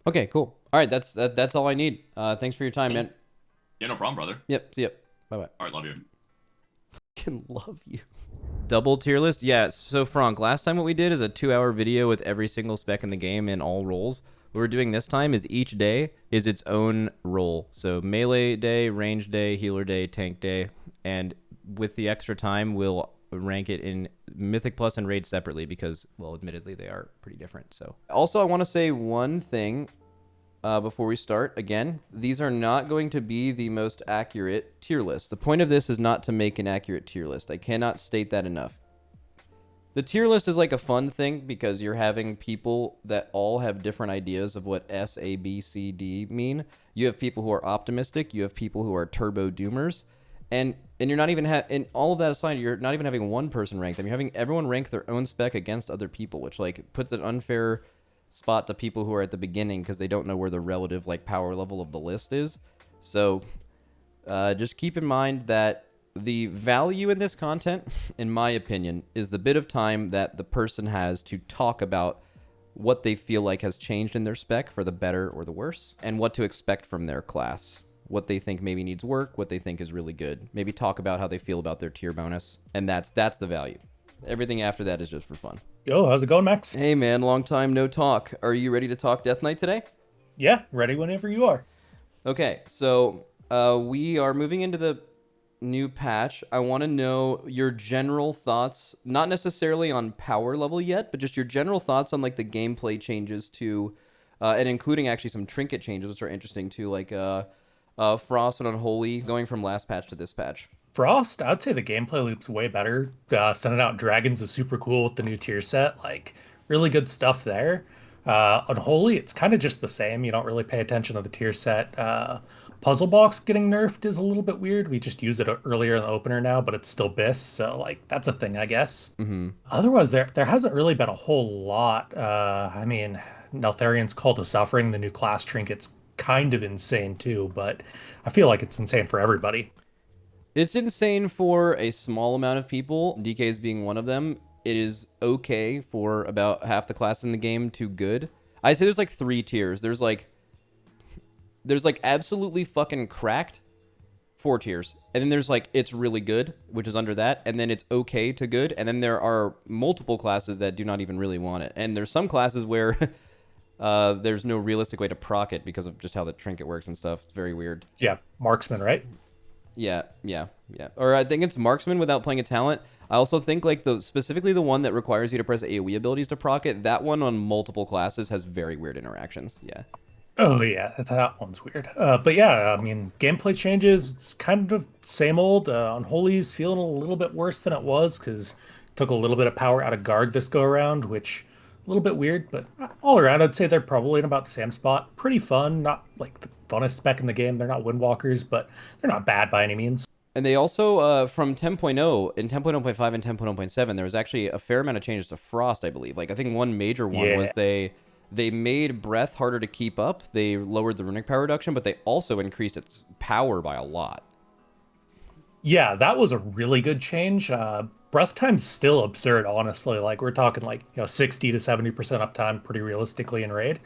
Okay, cool. All right, that's all I need. Thanks for your time, man. Yeah, no problem, brother. Yep, see ya. Bye bye. All right, love you. Can love you. Double tier list? Yeah, so Frank, last time what we did is a 2-hour video with every single spec in the game in all roles. What we're doing this time is each day is its own role. So melee day, range day, healer day, tank day, and with the extra time, we'll rank it in Mythic Plus and Raid separately because, well, admittedly, they are pretty different. So, also, I want to say one thing before we start. Again, these are not going to be the most accurate tier list. The point of this is not to make an accurate tier list. I cannot state that enough. The tier list is like a fun thing because you're having people that all have different ideas of what S, A, B, C, D mean. You have people who are optimistic. You have people who are turbo doomers. And you're not even and all of that aside, you're not even having one person rank them. You're having everyone rank their own spec against other people, which like puts an unfair spot to people who are at the beginning because they don't know where the relative like power level of the list is. So just keep in mind that the value in this content, in my opinion, is the bit of time that the person has to talk about what they feel like has changed in their spec for the better or the worse, and what to expect from their class. What they think maybe needs work, what they think is really good. Maybe talk about how they feel about their tier bonus, and that's the value. Everything after that is just for fun. Yo, how's it going, Max? Hey man, long time no talk. Are you ready to talk Death Knight today? Yeah, ready whenever you are. Okay, so we are moving into the new patch. I want to know your general thoughts, not necessarily on power level yet, but just your general thoughts on like the gameplay changes to, and including actually some trinket changes, which are interesting too, like Frost and Unholy going from last patch to this patch. Frost, I'd say the gameplay loop's way better. Sending out dragons is super cool with the new tier set. Like, really good stuff there. Unholy, it's kind of just the same. You don't really pay attention to the tier set. Puzzle Box getting nerfed is a little bit weird. We just used it earlier in the opener now, but it's still BIS, so like that's a thing, I guess. Otherwise, there hasn't really been a whole lot. I mean, Neltharion's Call to Suffering, the new class trinket's kind of insane too, but I feel like it's insane for everybody. It's insane for a small amount of people, DKs being one of them. It is okay for about half the class in the game to good. I'd say there's like 3 tiers. There's like absolutely fucking cracked, 4 tiers. And then there's like it's really good, which is under that, and then it's okay to good, and then there are multiple classes that do not even really want it. And there's some classes where there's no realistic way to proc it because of just how the trinket works and stuff. It's very weird. Yeah, marksman, right? Yeah. Or I think it's marksman without playing a talent. I also think like specifically the one that requires you to press AoE abilities to proc it, that one on multiple classes has very weird interactions. Yeah. Oh yeah, that one's weird. But yeah, I mean, gameplay changes. It's kind of same old. Unholy's feeling a little bit worse than it was because took a little bit of power out of guard this go around, which a little bit weird. But all around, I'd say they're probably in about the same spot. Pretty fun. Not like the funnest spec in the game. They're not Windwalkers, but they're not bad by any means. And they also, from 10.0, in 10.0.5 and 10.0.7, there was actually a fair amount of changes to Frost, I believe. Like, I think one major one was they made Breath harder to keep up. They lowered the runic power reduction, but they also increased its power by a lot. Yeah, that was a really good change. Breath time's still absurd, honestly. Like we're talking like 60 to 70% uptime pretty realistically in raid.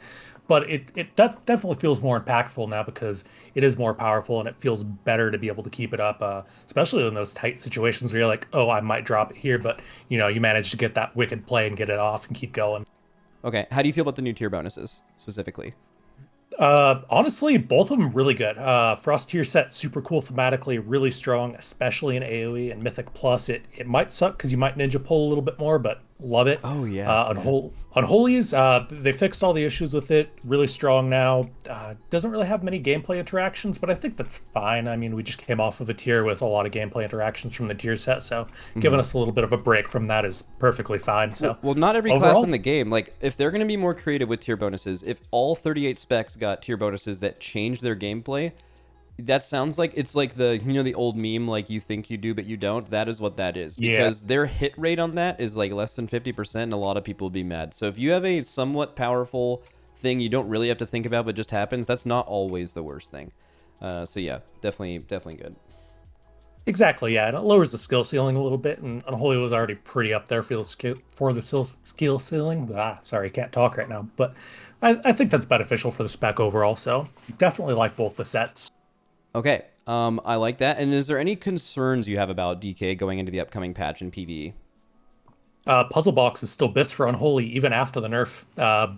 But it definitely feels more impactful now because it is more powerful and it feels better to be able to keep it up, especially in those tight situations where you're like, oh, I might drop it here, but you manage to get that wicked play and get it off and keep going. Okay, how do you feel about the new tier bonuses specifically? Honestly, both of them really good. Frost tier set, super cool thematically, really strong, especially in AoE and Mythic Plus. It might suck because you might ninja pull a little bit more, but love it. Oh yeah. Unholy's, they fixed all the issues with it. Really strong now. Doesn't really have many gameplay interactions, but I think that's fine. I mean, we just came off of a tier with a lot of gameplay interactions from the tier set, so giving us a little bit of a break from that is perfectly fine. So, well, not every overall, class in the game. Like, if they're going to be more creative with tier bonuses, if all 38 specs got tier bonuses that change their gameplay, that sounds like it's like the old meme, like you think you do but you don't. That is what that is, because their hit rate on that is like less than 50%, and a lot of people will be mad. So if you have a somewhat powerful thing you don't really have to think about but just happens, that's not always the worst thing. So yeah, definitely good. exactly, yeah, and it lowers the skill ceiling a little bit, and Unholy was already pretty up there for the skill ceiling. Sorry, can't talk right now. But I think that's beneficial for the spec overall, so definitely like both the sets. Okay, I like that. And is there any concerns you have about DK going into the upcoming patch in PvE? Puzzle Box is still BIS for Unholy even after the nerf.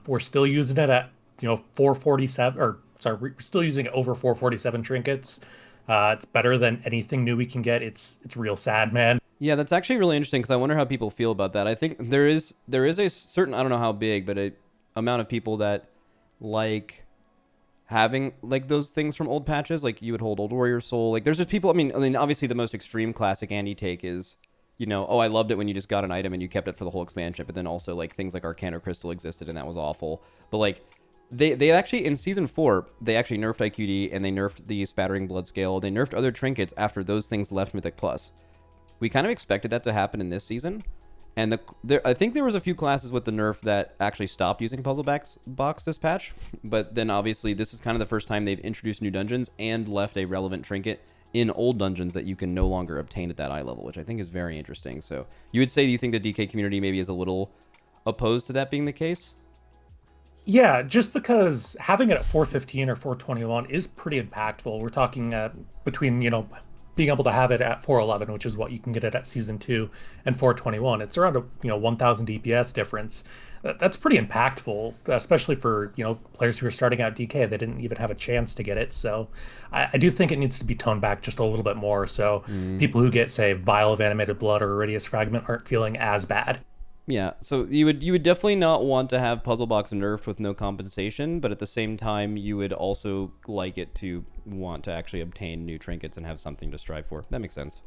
We're still using it at 447, or sorry, we're still using it over 447 trinkets. It's better than anything new we can get. It's real sad, man. Yeah, that's actually really interesting because I wonder how people feel about that. I think there is a certain, I don't know how big, but a amount of people that like having like those things from old patches. Like you would hold Old Warrior Soul. Like there's just people. I mean, obviously the most extreme classic Andy take is, oh, I loved it when you just got an item and you kept it for the whole expansion. But then also like things like Arcana Crystal existed and that was awful. But like they actually in season 4 they actually nerfed IQD and they nerfed the Spattering Blood Scale. They nerfed other trinkets after those things left Mythic Plus. We kind of expected that to happen in this season. And I think there was a few classes with the nerf that actually stopped using Puzzle Box this patch. But then obviously this is kind of the first time they've introduced new dungeons and left a relevant trinket in old dungeons that you can no longer obtain at that eye level, which I think is very interesting. So you would say you think the DK community maybe is a little opposed to that being the case? Yeah, just because having it at 415 or 421 is pretty impactful. We're talking between, being able to have it at 411, which is what you can get it at season 2, and 421. It's around a 1000 DPS difference. That's pretty impactful, especially for players who are starting out DK. They didn't even have a chance to get it, so I do think it needs to be toned back just a little bit more, so people who get, say, Vial of Animated Blood or Iridius Fragment aren't feeling as bad. Yeah, so you would definitely not want to have Puzzle Box nerfed with no compensation, but at the same time, you would also like it to want to actually obtain new trinkets and have something to strive for. That makes sense.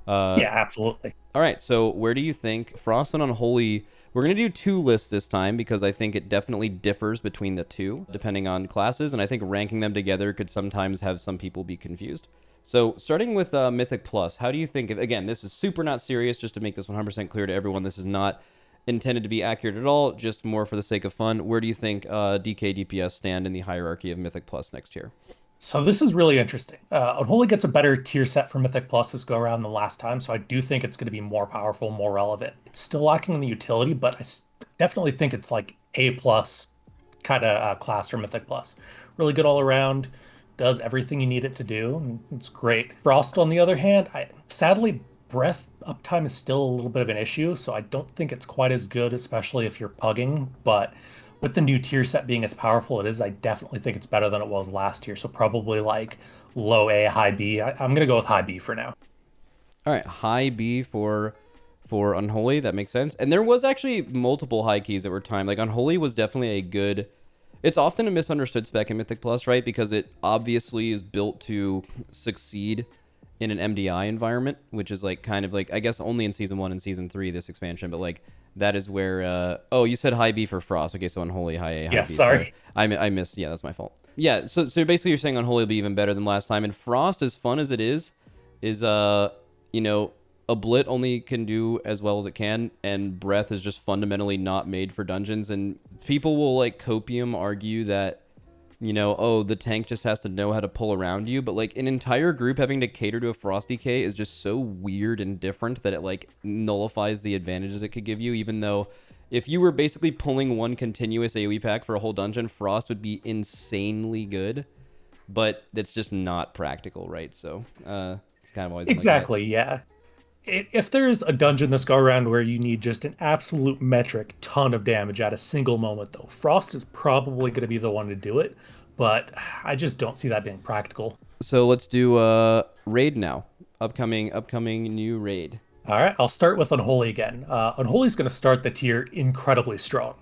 Yeah, absolutely. All right, so where do you think Frost and Unholy... We're going to do 2 lists this time because I think it definitely differs between the two, depending on classes, and I think ranking them together could sometimes have some people be confused. So starting with Mythic Plus, how do you think, again, this is super not serious, just to make this 100% clear to everyone, this is not intended to be accurate at all, just more for the sake of fun. Where do you think DK DPS stand in the hierarchy of Mythic Plus next year? So this is really interesting. Unholy gets a better tier set for Mythic Plus this go around than last time, so I do think it's going to be more powerful, more relevant. It's still lacking in the utility, but definitely think it's like A plus kind of class for Mythic Plus. Really good all around, does everything you need it to do, and it's great. Frost, on the other hand, sadly, breath uptime is still a little bit of an issue, so I don't think it's quite as good, especially if you're pugging, but with the new tier set being as powerful it is, I definitely think it's better than it was last year. So probably like low A, high B. I'm gonna go with high B for now. All right, high B for Unholy. That makes sense. And there was actually multiple high keys that were timed. Like Unholy was definitely a good. It's often a misunderstood spec in Mythic Plus, right? Because it obviously is built to succeed in an MDI environment, which is like kind of like, I guess only in season 1 and season 3 this expansion, but like that is where oh, you said high B for Frost. Okay, so Unholy high A, high Yeah, B. sorry. I missed. Yeah, that's my fault. Yeah, so basically you're saying Unholy will be even better than last time, and Frost, as fun as it is a Blit only can do as well as it can, and Breath is just fundamentally not made for dungeons, and people will like copium argue that oh, the tank just has to know how to pull around you, but like an entire group having to cater to a Frost DK is just so weird and different that it like nullifies the advantages it could give you, even though if you were basically pulling one continuous AoE pack for a whole dungeon, Frost would be insanely good, but it's just not practical, right? So it's kind of always Exactly, yeah. If there's a dungeon this go around where you need just an absolute metric ton of damage at a single moment, though, Frost is probably going to be the one to do it, but I just don't see that being practical. So let's do raid now. Upcoming new raid. All right, I'll start with Unholy again. Unholy's going to start the tier incredibly strong,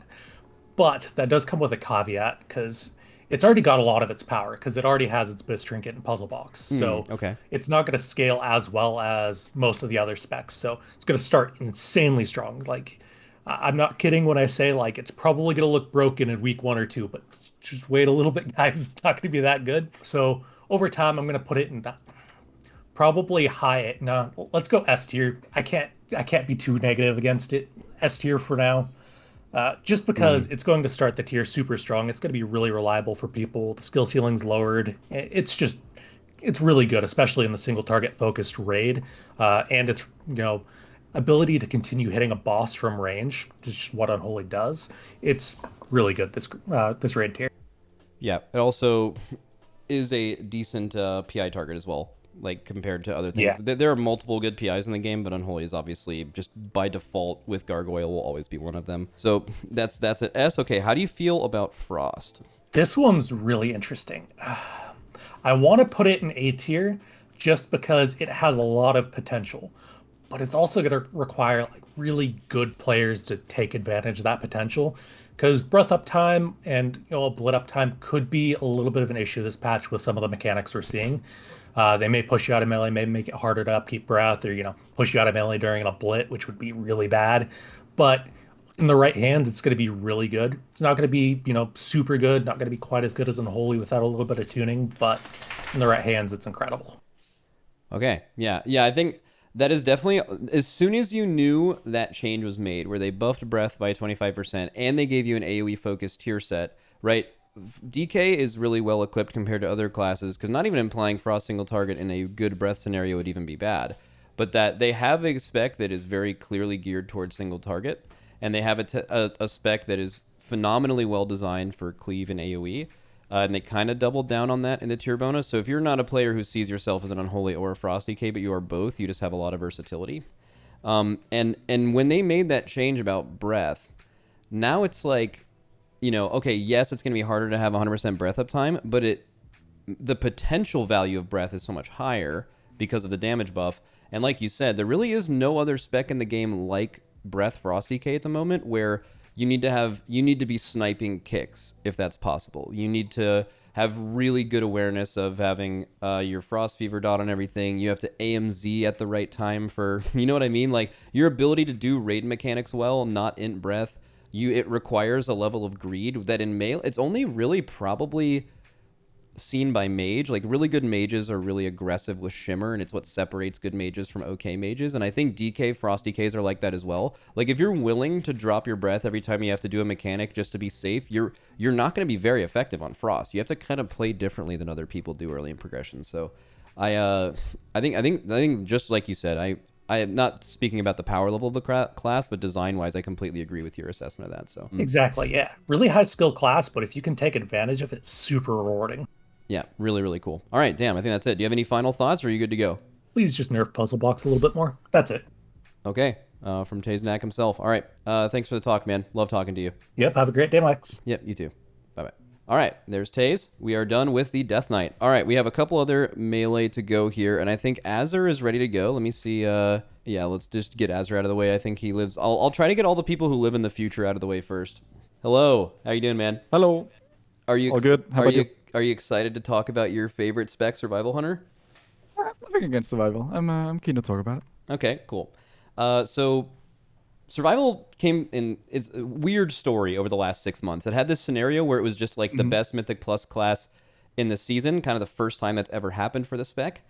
but that does come with a caveat because it's already got a lot of its power because it already has its Biz Trinket and Puzzle Box. So okay. It's not going to scale as well as most of the other specs. So it's going to start insanely strong. Like, I'm not kidding when I say, like, it's probably going to look broken in week 1 or 2, but just wait a little bit, guys. It's not going to be that good. So over time, I'm going to put it in probably high. No, let's go S tier. I can't be too negative against it. S tier for now. Just because it's going to start the tier super strong. It's going to be really reliable for people. The skill ceiling's lowered. It's really good, especially in the single target focused raid. And it's, ability to continue hitting a boss from range, which is just what Unholy does. It's really good, this raid tier. Yeah, it also is a decent PI target as well, like compared to other things. Yeah. There are multiple good PIs in the game, but Unholy is obviously just by default with Gargoyle will always be one of them. So that's an S. Okay, how do you feel about Frost? This one's really interesting. I want to put it in A tier just because it has a lot of potential, but it's also going to require like really good players to take advantage of that potential. Because breath uptime and blitz uptime could be a little bit of an issue this patch with some of the mechanics we're seeing. They may push you out of melee, may make it harder to upkeep breath, or push you out of melee during a blit, which would be really bad. But in the right hands, it's going to be really good. It's not going to be, super good, not going to be quite as good as Unholy without a little bit of tuning, but in the right hands, it's incredible. Okay, yeah, I think that is definitely, as soon as you knew that change was made, where they buffed breath by 25% and they gave you an AoE focused tier set, right? DK is really well equipped compared to other classes, because not even implying Frost single target in a good breath scenario would even be bad, but that they have a spec that is very clearly geared towards single target, and they have a spec that is phenomenally well designed for cleave and AoE, and they kind of doubled down on that in the tier bonus. So if you're not a player who sees yourself as an Unholy or a Frost DK, but you are both, you just have a lot of versatility. And when they made that change about breath, now it's like, okay, yes, it's going to be harder to have 100% breath uptime, but the potential value of breath is so much higher because of the damage buff. And like you said, there really is no other spec in the game like breath Frost DK at the moment, where you need to be sniping kicks if that's possible. You need to have really good awareness of having your Frost Fever dot on everything. You have to AMZ at the right time for, you know what I mean? Like, your ability to do raid mechanics well, not int breath, it requires a level of greed that in Melee, it's only really probably seen by mage. Like, really good mages are really aggressive with shimmer, and it's what separates good mages from okay mages. And I think Frost DKs are like that as well. Like, if you're willing to drop your breath every time you have to do a mechanic just to be safe, you're not going to be very effective on Frost. You have to kind of play differently than other people do early in progression. So I think just like you said, I am not speaking about the power level of the class, but design-wise, I completely agree with your assessment of that. So Exactly, yeah. Really high skill class, but if you can take advantage of it, it's super rewarding. Yeah, really, really cool. All right, damn, I think that's it. Do you have any final thoughts, or are you good to go? Please just nerf Puzzle Box a little bit more. That's it. Okay, from Taeznak himself. All right, thanks for the talk, man. Love talking to you. Yep, have a great day, Max. Yep, you too. Bye-bye. All right, there's Taze. We are done with the Death Knight. All right, we have a couple other melee to go here, and I think Azor is ready to go. Let me see. Yeah, let's just get Azor out of the way. I think he lives... I'll try to get all the people who live in the future out of the way first. Hello, how you doing, man? Hello. Are you all good? How about you? Are you excited to talk about your favorite spec, Survival Hunter? I have nothing against survival. I'm keen to talk about it. Okay, cool. So Survival came in is a weird story over the last 6 months. It had this scenario where it was just like the best Mythic Plus class in the season, kind of the first time that's ever happened for the spec.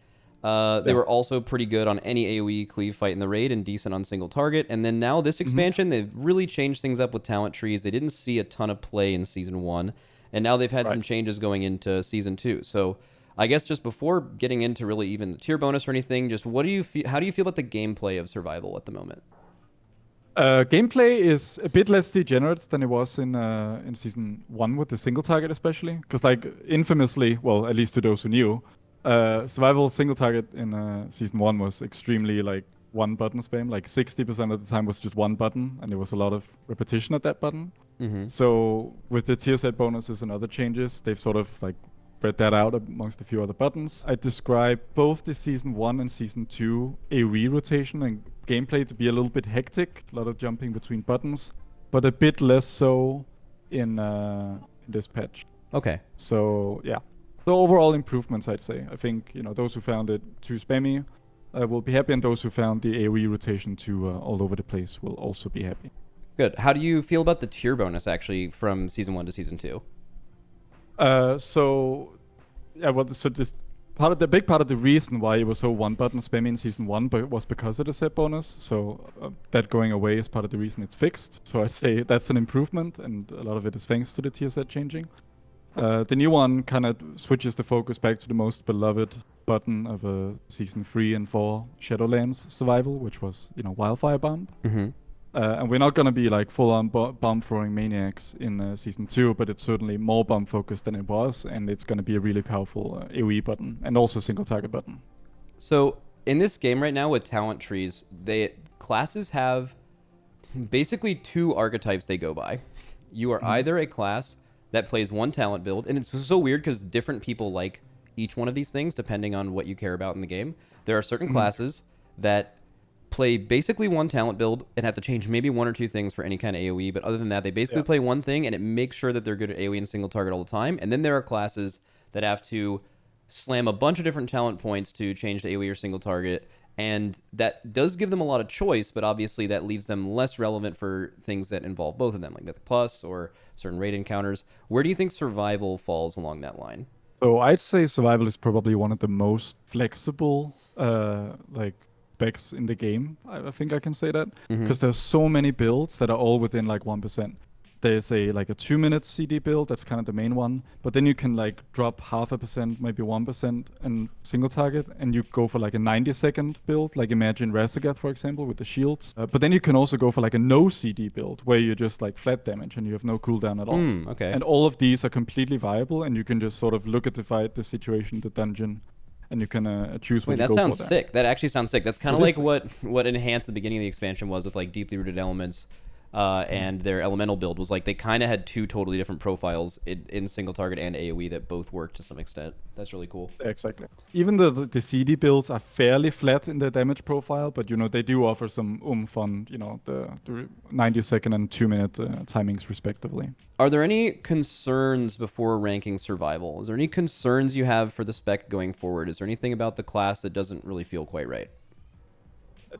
They were also pretty good on any AoE cleave fight in the raid and decent on single target. And then now this expansion, they've really changed things up with talent trees. They didn't see a ton of play in Season 1. And now they've had some changes going into Season 2. So I guess just before getting into really even the tier bonus or anything, just how do you feel about the gameplay of Survival at the moment? Gameplay is a bit less degenerate than it was in Season 1 with the single target especially. Because like infamously, well, at least to those who knew, Survival single target in Season 1 was extremely like one button spam. Like 60% of the time was just one button, and there was a lot of repetition at that button. So with the tier set bonuses and other changes, they've sort of like spread that out amongst a few other buttons. I describe both the Season 1 and Season 2 AoE rotation and gameplay to be a little bit hectic, a lot of jumping between buttons, but a bit less so in this patch. Okay. So yeah. So overall improvements, I'd say. I think those who found it too spammy will be happy, and those who found the AoE rotation too all over the place will also be happy. Good. How do you feel about the tier bonus actually from Season 1 to Season 2? So this big part of the reason why it was so one button spammy in Season 1 was because of the set bonus. So that going away is part of the reason it's fixed. So I'd say that's an improvement, and a lot of it is thanks to the tier set changing. The new one kind of switches the focus back to the most beloved button of Season 3 and 4 Shadowlands survival, which was, Wildfire Bomb. Mm-hmm. And we're not going to be like full-on bomb-throwing maniacs in Season 2, but it's certainly more bomb-focused than it was, and it's going to be a really powerful AoE button, and also single-target button. So, in this game right now with talent trees, classes have basically 2 archetypes they go by. You are either a class that plays one talent build, and it's so weird because different people like each one of these things depending on what you care about in the game. There are certain classes that play basically one talent build and have to change maybe 1 or 2 things for any kind of AoE, but other than that, they basically play one thing and it makes sure that they're good at AoE and single target all the time. And then there are classes that have to slam a bunch of different talent points to change to AoE or single target, and that does give them a lot of choice, but obviously that leaves them less relevant for things that involve both of them, like Mythic Plus or certain raid encounters. Where do you think survival falls along that line? So I'd say survival is probably one of the most flexible specs in the game. I think I can say that because there's so many builds that are all within like 1%. There's a 2-minute CD build that's kind of the main one, but then you can like drop 0.5%, maybe 1% and single target, and you go for like a 90-second build, like imagine Razagat, for example, with the shields. But then you can also go for like a no CD build where you just like flat damage and you have no cooldown at all. Okay. And all of these are completely viable, and you can just sort of look at the fight, the situation, the dungeon, and you can choose what you go for. That sounds sick. That actually sounds sick. That's kind of like what Enhanced at the beginning of the expansion was with like deeply rooted elements. And their elemental build was like they kind of had 2 totally different profiles in single target and AoE that both worked to some extent. That's really cool. Exactly. Even the CD builds are fairly flat in their damage profile, but they do offer some oomph on the 90-second and 2-minute timings respectively. Are there any concerns before ranking survival? Is there any concerns you have for the spec going forward? Is there anything about the class that doesn't really feel quite right?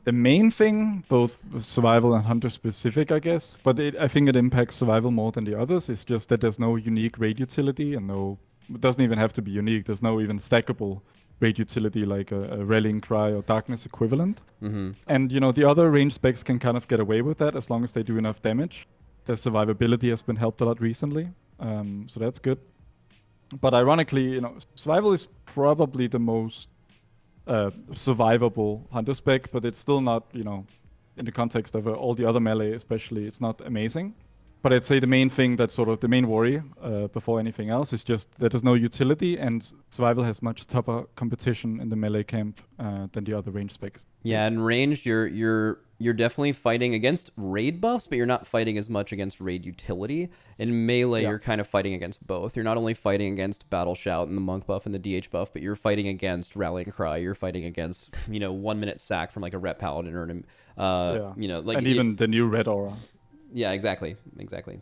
The main thing, both survival and hunter specific, I guess, but I think it impacts survival more than the others, is just that there's no unique raid utility and it doesn't even have to be unique. There's no even stackable raid utility like a Rallying Cry or Darkness equivalent. And, the other range specs can kind of get away with that as long as they do enough damage. Their survivability has been helped a lot recently, so that's good. But ironically, survival is probably the most survivable hunter spec, but it's still not, in the context of all the other melee especially, it's not amazing. But I'd say the main thing that's sort of the main worry before anything else is just that there's no utility, and survival has much tougher competition in the melee camp than the other range specs. Yeah, and ranged, you're definitely fighting against raid buffs, but you're not fighting as much against raid utility. In melee, you're kind of fighting against both. You're not only fighting against Battle Shout and the Monk buff and the DH buff, but you're fighting against Rallying Cry. You're fighting against 1-minute sack from like a Rep Paladin or and even the new Red Aura. Yeah, exactly.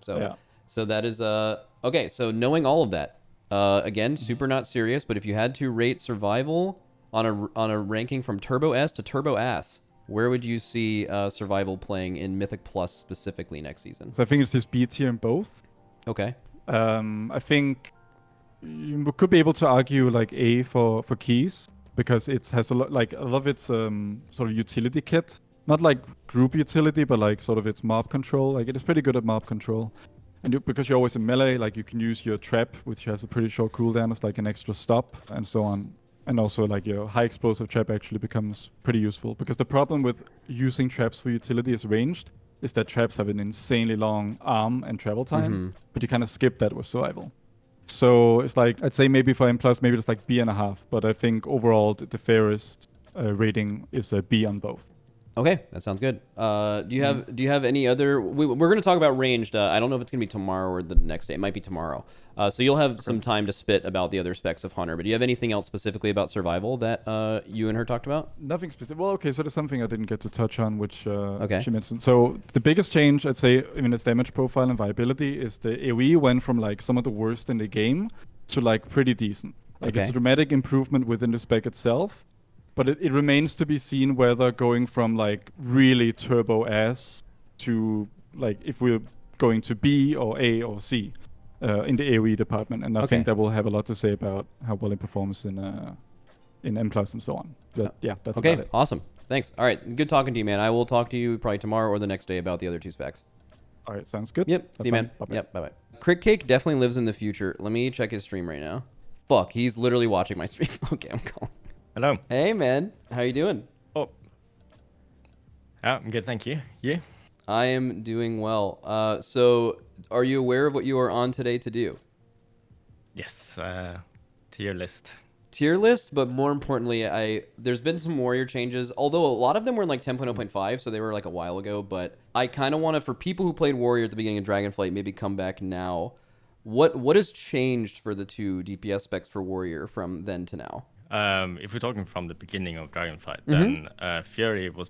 So that is okay. So knowing all of that, again, super not serious. But if you had to rate survival on a ranking from Turbo S to Turbo Ass, where would you see survival playing in Mythic Plus specifically next season? So I think it's just B tier in both. Okay. I think you could be able to argue like A for keys because it has a lot of its sort of utility kit. Not like group utility, but like sort of its mob control. Like it is pretty good at mob control. And because you're always in melee, like you can use your trap, which has a pretty short cooldown as like an extra stop and so on. And also like your high explosive trap actually becomes pretty useful. Because the problem with using traps for utility as ranged is that traps have an insanely long arm and travel time, but you kind of skip that with survival. So it's like, I'd say maybe for M+, maybe it's like B.5, but I think overall the fairest rating is a B on both. Okay, that sounds good. Do you have any other? We're going to talk about ranged. I don't know if it's going to be tomorrow or the next day. It might be tomorrow. So you'll have some time to spit about the other specs of Hunter. But do you have anything else specifically about survival that you and her talked about? Nothing specific. Well, okay. So there's something I didn't get to touch on, which she mentioned. So the biggest change, I'd say, in its damage profile and viability, is the AoE went from like some of the worst in the game to like pretty decent. Like it's a dramatic improvement within the spec itself. But it remains to be seen whether going from like really turbo ass to like if we're going to B or A or C in the AoE department. And I think that will have a lot to say about how well it performs in M+ and so on. But yeah, that's about it. Awesome. Thanks. All right. Good talking to you, man. I will talk to you probably tomorrow or the next day about the other 2 specs. All right. Sounds good. Yep. See you, man. Bye-bye. Yep. Bye-bye. Critcake definitely lives in the future. Let me check his stream right now. Fuck, he's literally watching my stream. Okay, I'm calling. Hello. Hey, man. How you doing? Oh. Yeah, I'm good, thank you. You? I am doing well. So, are you aware of what you are on today to do? Yes, tier list. Tier list, but more importantly, there's been some warrior changes, although a lot of them were in like 10.0.5, so they were like a while ago, but I kind of want to, for people who played warrior at the beginning of Dragonflight, maybe come back now. What has changed for the 2 DPS specs for warrior from then to now? If we're talking from the beginning of Dragonflight, then Fury was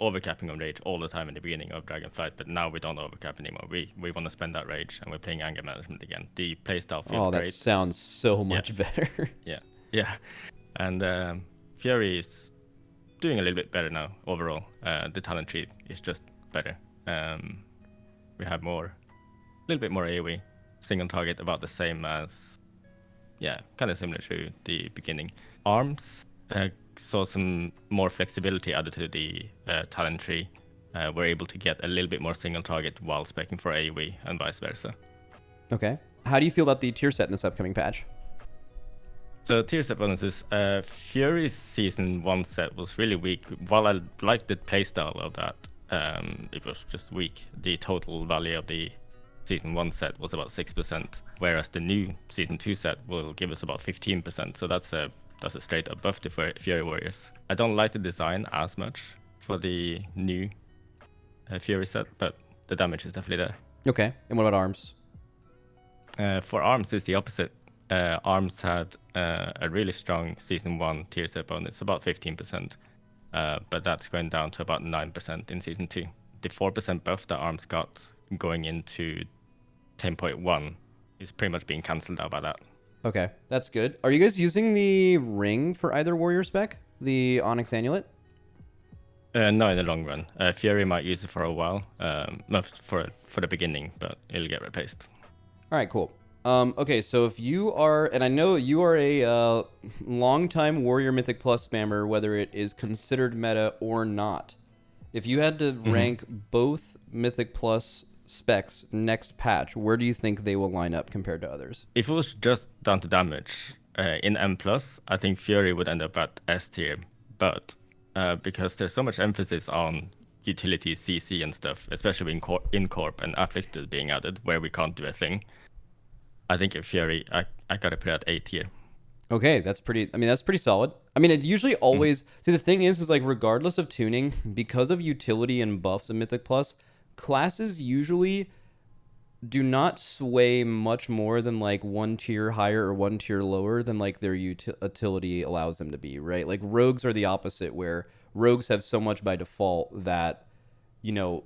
overcapping on rage all the time in the beginning of Dragonflight, but now we don't overcap anymore. We want to spend that rage, and we're playing anger management again. The playstyle feels great. That sounds so much better. Yeah. And Fury is doing a little bit better now overall. The talent tree is just better. We have a little bit more AoE, single target, about the same as, kind of similar to the beginning. Arms saw some more flexibility added to the talent tree. We're able to get a little bit more single target while speccing for AoE and vice versa. Okay. How do you feel about the tier set in this upcoming patch? So tier set bonuses, Fury's Season 1 set was really weak. While I liked the playstyle of that, it was just weak. The total value of the Season 1 set was about 6%, whereas the new Season 2 set will give us about 15%. So that's a straight up buff to Fury Warriors. I don't like the design as much for the new Fury set, but the damage is definitely there. Okay. And what about arms? For arms, it's the opposite. Arms had a really strong Season 1 tier set bonus, about 15%, but that's going down to about 9% in Season 2. The 4% buff that arms got going into 10.1 is pretty much being cancelled out by that. Okay, that's good. Are you guys using the ring for either warrior spec? The Onyx Amulet? No, in the long run. Fury might use it for a while, not for the beginning, but it'll get replaced. All right, cool. Okay, so if you are, and I know you are a long-time Warrior Mythic Plus spammer, whether it is considered meta or not, if you had to rank both Mythic Plus specs next patch, where do you think they will line up compared to others? If it was just down to damage, in M+, I think Fury would end up at S tier, but because there's so much emphasis on utility, CC and stuff, especially in Corp and Afflicted being added, where we can't do a thing, I think in Fury, I gotta put it at A tier. Okay, that's pretty solid. I mean, it usually always, see, the thing is like, regardless of tuning, because of utility and buffs in Mythic Plus, classes usually do not sway much more than like 1 tier higher or 1 tier lower than like their utility allows them to be, right? Like rogues are the opposite, where rogues have so much by default that, you know,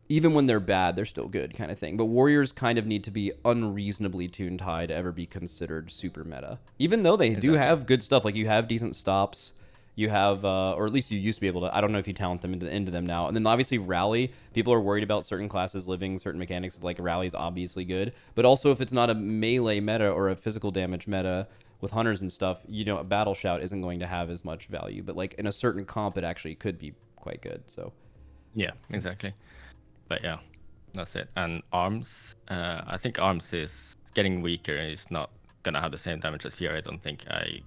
even when they're bad, they're still good kind of thing. But warriors kind of need to be unreasonably tuned high to ever be considered super meta. Even though they do have good stuff, like you have decent stops, you have, or at least you used to be able to, I don't know if you talent them into them now. And then obviously Rally, people are worried about certain classes living certain mechanics, like Rally is obviously good. But also if it's not a melee meta or a physical damage meta with hunters and stuff, you know, a battle shout isn't going to have as much value. But like in a certain comp, it actually could be quite good, so. Yeah, exactly. But yeah, that's it. And arms, I think arms is getting weaker and it's not gonna have the same damage as Fury. I don't think. I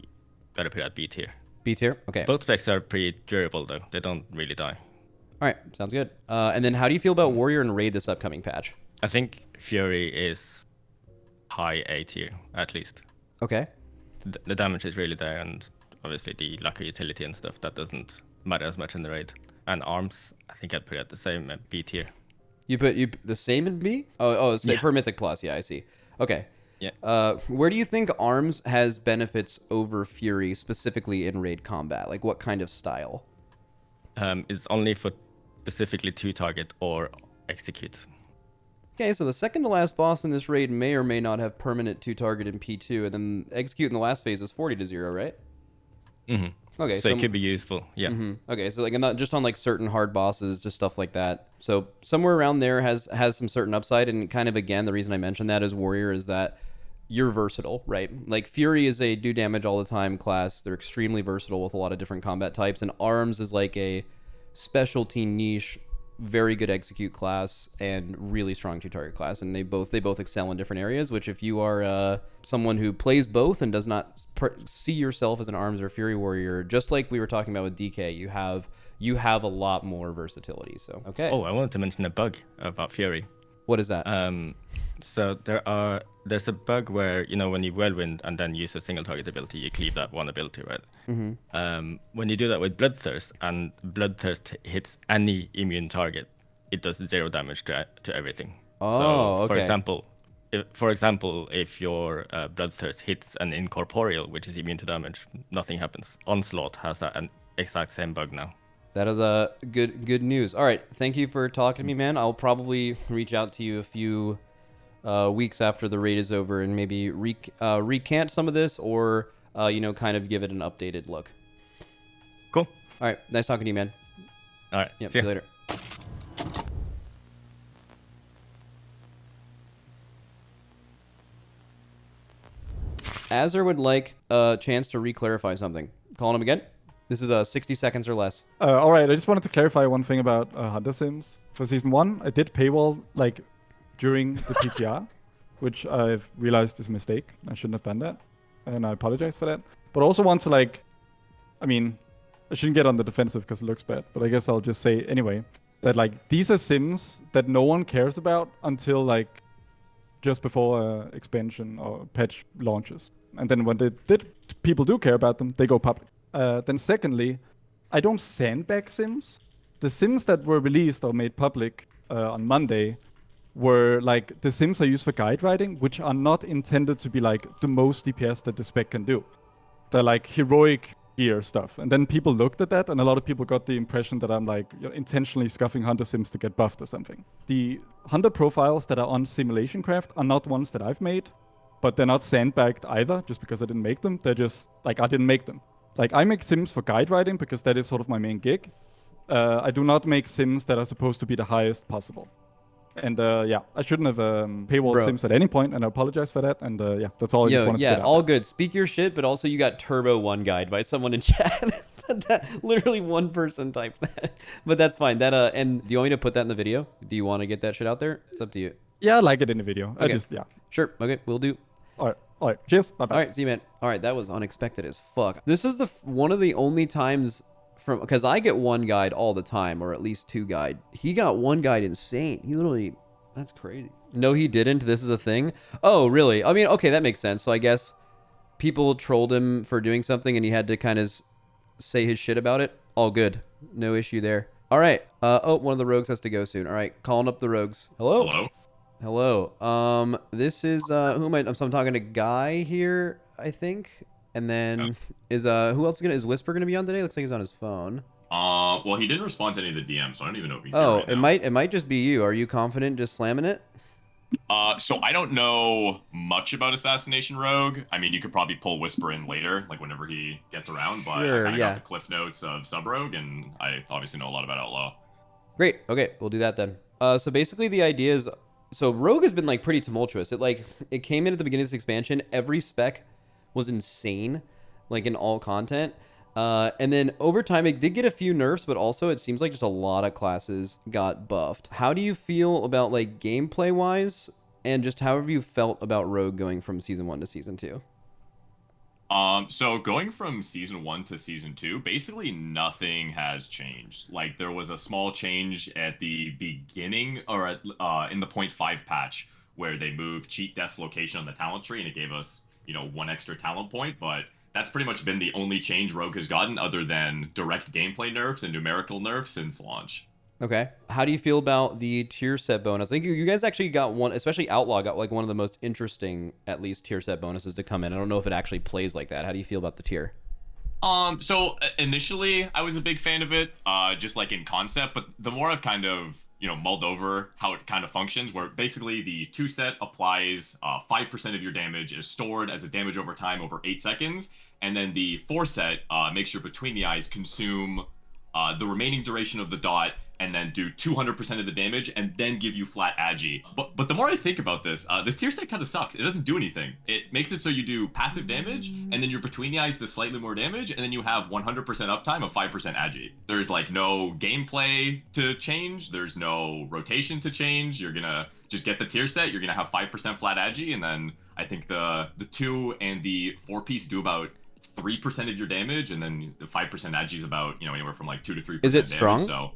gotta put it at B tier. B tier? Okay. Both specs are pretty durable though. They don't really die. All right, sounds good. And then how do you feel about Warrior and Raid this upcoming patch? I think Fury is high A tier, at least. Okay. The damage is really there, and obviously the lack of utility and stuff, that doesn't matter as much in the raid. And arms, I think I'd put it at the same B tier. You put the same in B? Oh, so for Mythic Plus. Yeah, I see. Okay. Yeah. Where do you think Arms has benefits over Fury, specifically in raid combat? Like, what kind of style? It's only for specifically 2-target or execute. Okay, so the second to last boss in this raid may or may not have permanent 2-target in P2, and then execute in the last phase is 40-0, right? Mm-hmm. Okay, so it could be useful, yeah. Mm-hmm. Okay, so like not just on like certain hard bosses, just stuff like that. So somewhere around there has some certain upside, and kind of again, the reason I mentioned that as Warrior is that you're versatile, right? Like Fury is a do damage all the time class. They're extremely versatile with a lot of different combat types, and Arms is like a specialty niche very good execute class and really strong 2-target class, and they both excel in different areas, which if you are someone who plays both and does not see yourself as an arms or fury warrior, just like we were talking about with DK, you have a lot more versatility. So okay. Oh, I wanted to mention a bug about fury. What is that? So there's a bug where, you know, when you whirlwind and then use a single target ability, you cleave that one ability, right? Mm-hmm. When you do that with Bloodthirst, and Bloodthirst hits any immune target, it does 0 damage to everything. Oh, so, okay. For example, if your Bloodthirst hits an incorporeal, which is immune to damage, nothing happens. Onslaught has that exact same bug now. That is good news. All right, thank you for talking to me, man. I'll probably reach out to you a few weeks after the raid is over and maybe recant some of this, or kind of give it an updated look. Cool. All right, nice talking to you, man. All right. Yep, see you later. Azor would like a chance to re-clarify something. Calling him again. This is 60 seconds or less. All right, I just wanted to clarify one thing about Hunter Sims. For Season 1, I did paywall, like, during the PTR, which I've realized is a mistake. I shouldn't have done that, and I apologize for that. But I also want to, like, I mean, I shouldn't get on the defensive because it looks bad, but I guess I'll just say anyway, that, like, these are Sims that no one cares about until, like, just before expansion or patch launches. And then when people do care about them, they go public. Then secondly, I don't sandbag Sims. The Sims that were released or made public on Monday were like the Sims I use for guide writing, which are not intended to be like the most DPS that the spec can do. They're like heroic gear stuff. And then people looked at that, and a lot of people got the impression that I'm like intentionally scuffing Hunter Sims to get buffed or something. The Hunter profiles that are on Simulation Craft are not ones that I've made, but they're not sandbagged either, just because I didn't make them. They're just like, I didn't make them. Like, I make Sims for guide writing because that is sort of my main gig. I do not make Sims that are supposed to be the highest possible. And yeah, I shouldn't have paywalled Sims at any point, and I apologize for that. And yeah, that's all I just wanted to get out. All good. Speak your shit, but also you got Turbo 1 guide by someone in chat. That literally one person typed that. But that's fine. That and do you want me to put that in the video? Do you want to get that shit out there? It's up to you. Yeah, I like it in the video. Okay. Yeah. Sure. Okay, we'll do. All right. Cheers. Bye-bye. All right, see you, man. All right, that was unexpected as fuck. This is one of the only times because I get one guide all the time, or at least 2 guide. He got 1 guide insane. He literally, that's crazy. No, he didn't. This is a thing. Oh, really? I mean, okay, that makes sense. So I guess people trolled him for doing something, and he had to kind of say his shit about it. All good. No issue there. All right. Oh, one of the rogues has to go soon. All right, calling up the rogues. Hello. Hello. This is who am I? So I'm talking to Guy here, I think. And then is who else is Whisper gonna be on today? Looks like he's on his phone. Well, he didn't respond to any of the DMs, so I don't even know if he's here right now. It might just be you. Are you confident just slamming it? So I don't know much about Assassination Rogue. I mean, you could probably pull Whisper in later, like whenever he gets around, but sure, I kind of got the cliff notes of Sub Rogue, and I obviously know a lot about Outlaw. Great. Okay, we'll do that then. So basically the idea is, so Rogue has been like pretty tumultuous. It came in at the beginning of this expansion. Every spec was insane, like in all content. And then over time, it did get a few nerfs, but also it seems like just a lot of classes got buffed. How do you feel about like gameplay wise, and just how have you felt about Rogue going from Season 1 to Season 2? So going from Season 1 to Season 2, basically nothing has changed. Like, there was a small change at the beginning, or at, in the 0.5 patch, where they moved Cheat Death's location on the talent tree, and it gave us, 1 extra talent point, but that's pretty much been the only change Rogue has gotten, other than direct gameplay nerfs and numerical nerfs since launch. Okay. How do you feel about the tier set bonus? I think you guys actually got one, especially Outlaw got like one of the most interesting, at least, tier set bonuses to come in. I don't know if it actually plays like that. How do you feel about the tier? So initially I was a big fan of it, just like in concept, but the more I've kind of, mulled over how it kind of functions, where basically the 2 set applies 5% of your damage is stored as a damage over time over 8 seconds. And then the 4 set makes your Between the Eyes consume the remaining duration of the dot and then do 200% of the damage, and then give you flat agi. But the more I think about this, this tier set kind of sucks. It doesn't do anything. It makes it so you do passive damage, and then you're between the eyes to slightly more damage, and then you have 100% uptime of 5% agi. There's like no gameplay to change. There's no rotation to change. You're gonna just get the tier set. You're gonna have 5% flat agi, and then I think the 2 and the 4-piece do about 3% of your damage, and then the 5% agi is about, you know, anywhere from like 2 to 3%. Is it damage, strong? So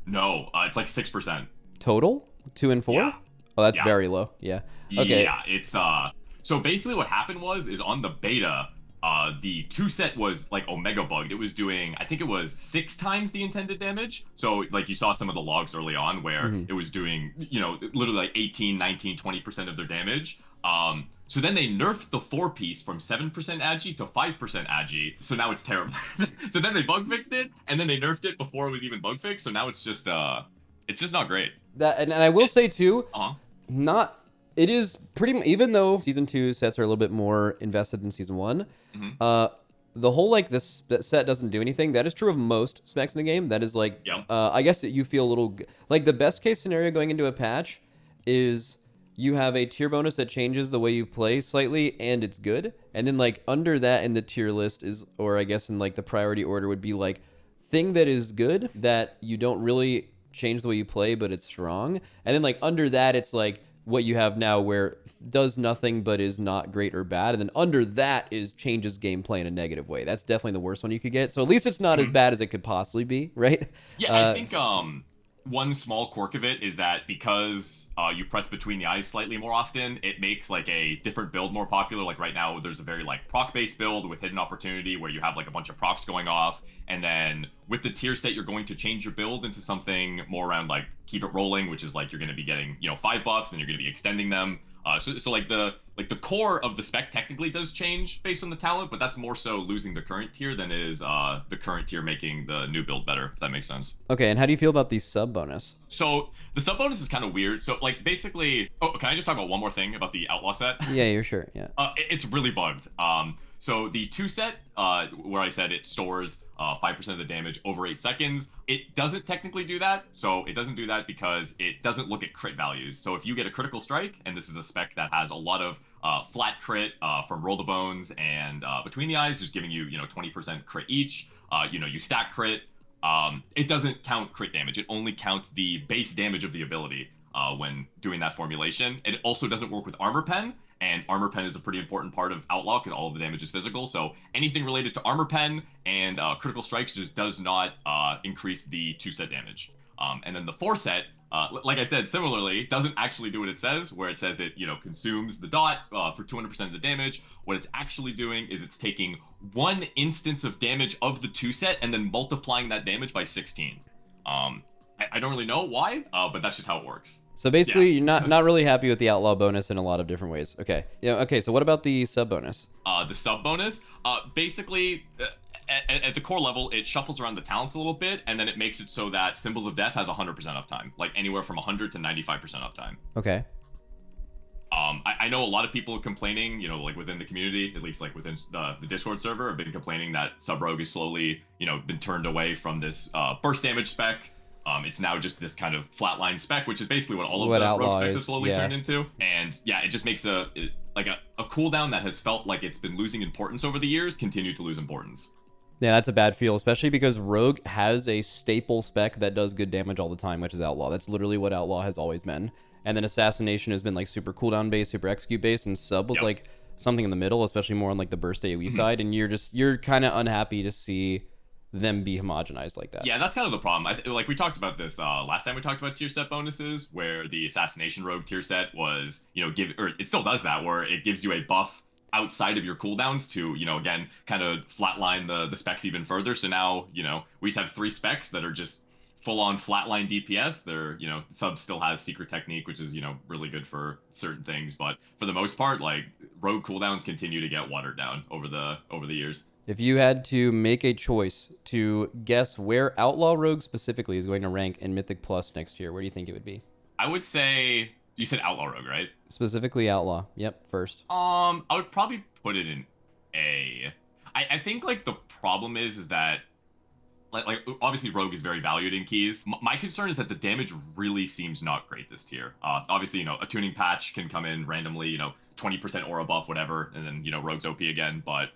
no, it's like 6%. Total? 2 and 4? Yeah. Oh, that's Yeah. very low. Yeah. Okay. Yeah, it's so basically what happened is on the beta, the 2 set was like omega bugged. It was doing, I think it was 6 times the intended damage. So like you saw some of the logs early on where it was doing, you know, literally like 18, 19, 20% of their damage. So then they nerfed the 4-piece from 7% agi to 5% agi. So now it's terrible. So then they bug fixed it, and then they nerfed it before it was even bug fixed. So now it's just not great. That and I will say too, Uh-huh. it is pretty, even though season 2 sets are a little bit more invested than season 1, the whole like this set doesn't do anything. That is true of most specs in the game. That is like, I guess that you feel a little like the best case scenario going into a patch is you have a tier bonus that changes the way you play slightly, and it's good. And then like under that in the tier list is, or I guess in like the priority order would be like thing that is good that you don't really change the way you play, but it's strong. And then like under that, it's like what you have now where does nothing but is not great or bad. And then under that is changes gameplay in a negative way. That's definitely the worst one you could get. So at least it's not as bad as it could possibly be, right? Yeah, I think one small quirk of it is that because you press between the eyes slightly more often, it makes like a different build more popular. Like right now, there's a very like proc-based build with hidden opportunity where you have like a bunch of procs going off, and then with the tier set, you're going to change your build into something more around like keep it rolling, which is like you're going to be getting, you know, 5 buffs, and you're going to be extending them. So like the core of the spec technically does change based on the talent, but that's more so losing the current tier than it is the current tier making the new build better, if that makes sense. Okay, and how do you feel about the sub bonus? So the sub bonus is kind of weird. So like basically, can I just talk about one more thing about the outlaw set? Yeah, you're sure. Yeah. It's really bugged. So the 2 set, where I said it stores 5% of the damage over 8 seconds, it doesn't technically do that. So it doesn't do that because it doesn't look at crit values. So if you get a critical strike, and this is a spec that has a lot of flat crit from Roll the Bones and Between the Eyes, just giving you, you know, 20% crit each. You know, you stack crit. It doesn't count crit damage. It only counts the base damage of the ability when doing that formulation. It also doesn't work with Armor Pen. And Armor Pen is a pretty important part of Outlaw because all of the damage is physical. So anything related to Armor Pen and critical strikes just does not increase the 2 set damage. And then the 4 set, like I said, similarly, doesn't actually do what it says, where it says it, you know, consumes the dot for 200% of the damage. What it's actually doing is it's taking 1 instance of damage of the 2 set and then multiplying that damage by 16. I don't really know why, but that's just how it works. So basically, you're not really happy with the outlaw bonus in a lot of different ways. Okay. Yeah. Okay. So what about the sub bonus? The sub bonus, basically, at the core level, it shuffles around the talents a little bit, and then it makes it so that Symbols of Death has 100% uptime, like anywhere from 100 to 95% uptime. Okay. I know a lot of people are complaining, you know, like within the community, at least like within the Discord server, have been complaining that Sub Rogue is slowly, you know, been turned away from this burst damage spec. It's now just this kind of flatline spec, which is basically what all of the rogue specs have slowly turned into. And yeah, it just makes a cooldown that has felt like it's been losing importance over the years continue to lose importance. Yeah, that's a bad feel, especially because Rogue has a staple spec that does good damage all the time, which is Outlaw. That's literally what Outlaw has always been. And then Assassination has been like super cooldown based, super execute based, and Sub was like something in the middle, especially more on like the burst AoE side. And you're kind of unhappy to see them be homogenized like that. Yeah, that's kind of the problem. Like we talked about this last time we talked about tier set bonuses, where the Assassination Rogue tier set was, you know, it still does that, where it gives you a buff outside of your cooldowns to, you know, again, kind of flatline the specs even further. So now, you know, we just have 3 specs that are just full-on flatline DPS. They're, you know, Sub still has Secret Technique, which is, you know, really good for certain things, but for the most part, like, Rogue cooldowns continue to get watered down over the years. If you had to make a choice to guess where Outlaw Rogue specifically is going to rank in Mythic Plus next year, where do you think it would be? I would say, you said Outlaw Rogue, right? Specifically Outlaw. Yep, first. I would probably put it in A. I think, like, the problem is that like obviously Rogue is very valued in keys. My concern is that the damage really seems not great this tier. Obviously, a tuning patch can come in randomly, 20% aura buff, whatever, and then, Rogue's OP again. But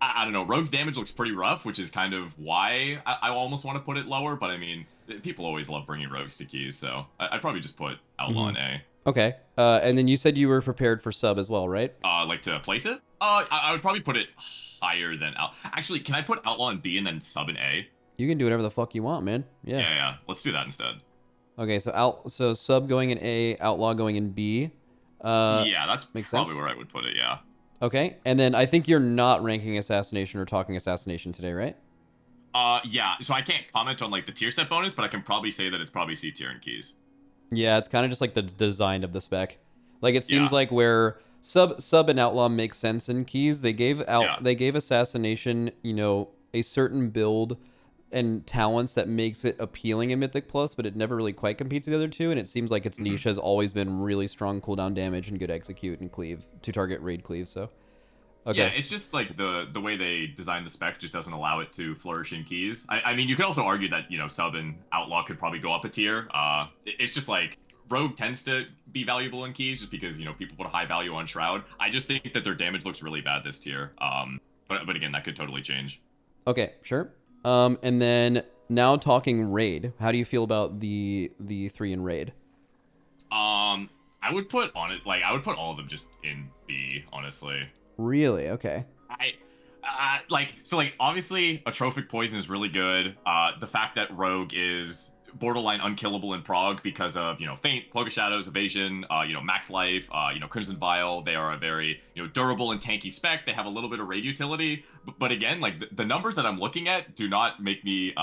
I don't know. Rogue's damage looks pretty rough, which is kind of why I almost want to put it lower. But I mean, people always love bringing Rogues to keys, so I'd probably just put Outlaw in A. Okay. And then you said you were prepared for sub as well, right? Like to place it? I would probably put it higher than Out. Actually, can I put Outlaw in B and then sub in A? You can do whatever the fuck you want, man. Yeah. Yeah. Let's do that instead. Okay, so sub going in A, Outlaw going in B. Yeah, that's makes probably sense. where I would put it, yeah. Okay, and then I think you're not ranking Assassination or talking Assassination today, right? Yeah, so I can't comment on, like, the tier set bonus, but I can probably say that it's probably C tier in keys. Yeah, it's kind of just like the design of the spec. Like, it seems like where sub and Outlaw makes sense in keys, they gave Assassination, a certain build and talents that makes it appealing in Mythic Plus, but it never really quite competes with the other two, and it seems like its niche has always been really strong cooldown damage and good execute and cleave, to target raid cleave, so... Okay. Yeah, it's just like the way they designed the spec just doesn't allow it to flourish in keys. I mean, you could also argue that, sub and Outlaw could probably go up a tier. It's just like Rogue tends to be valuable in keys just because, people put a high value on Shroud. I just think that their damage looks really bad this tier. But again, that could totally change. Okay, sure. And then now talking raid, how do you feel about the 3 in raid? I would put all of them just in B, honestly. Really? Okay. Obviously, Atrophic Poison is really good. The fact that Rogue is borderline unkillable in Prog because of, Feint, Cloak of Shadows, Evasion, Max Life, Crimson Vial. They are a very, durable and tanky spec. They have a little bit of raid utility. But again, like, the numbers that I'm looking at do not make me,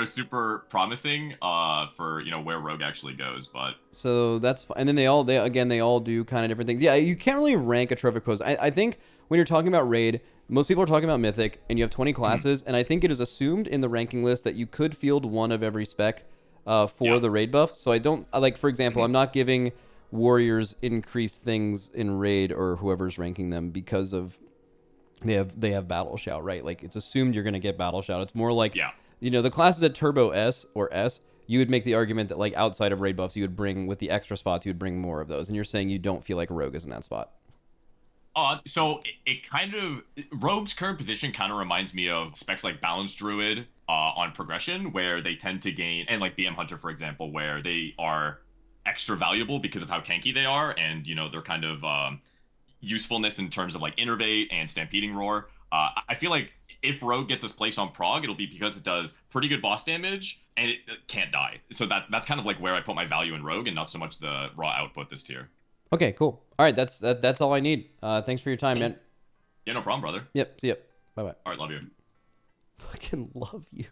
super promising for, where Rogue actually goes. But so that's fine. And then they all do kind of different things. Yeah, you can't really rank Atrophic Poison. I think when you're talking about raid, most people are talking about Mythic, and you have 20 classes, and I think it is assumed in the ranking list that you could field one of every spec for the raid buff. So I don't, like, for example, I'm not giving Warriors increased things in raid or whoever's ranking them because of they have Battle Shout, right? Like, it's assumed you're going to get Battle Shout. It's more like, the classes at Turbo S or S, you would make the argument that, like, outside of raid buffs, you would bring, with the extra spots, you would bring more of those. And you're saying you don't feel like Rogue is in that spot. So it kind of, Rogue's current position kind of reminds me of specs like Balanced Druid on progression, where they tend to gain, and like BM Hunter, for example, where they are extra valuable because of how tanky they are, and, their kind of usefulness in terms of like Innervate and Stampeding Roar. I feel like if Rogue gets its place on Prog, it'll be because it does pretty good boss damage, and it can't die. So that's kind of like where I put my value in Rogue, and not so much the raw output this tier. Okay, cool. All right, that's all I need. Thanks for your time, man. Yeah, no problem, brother. Yep, see ya. Bye-bye. All right, love you. Fucking love you.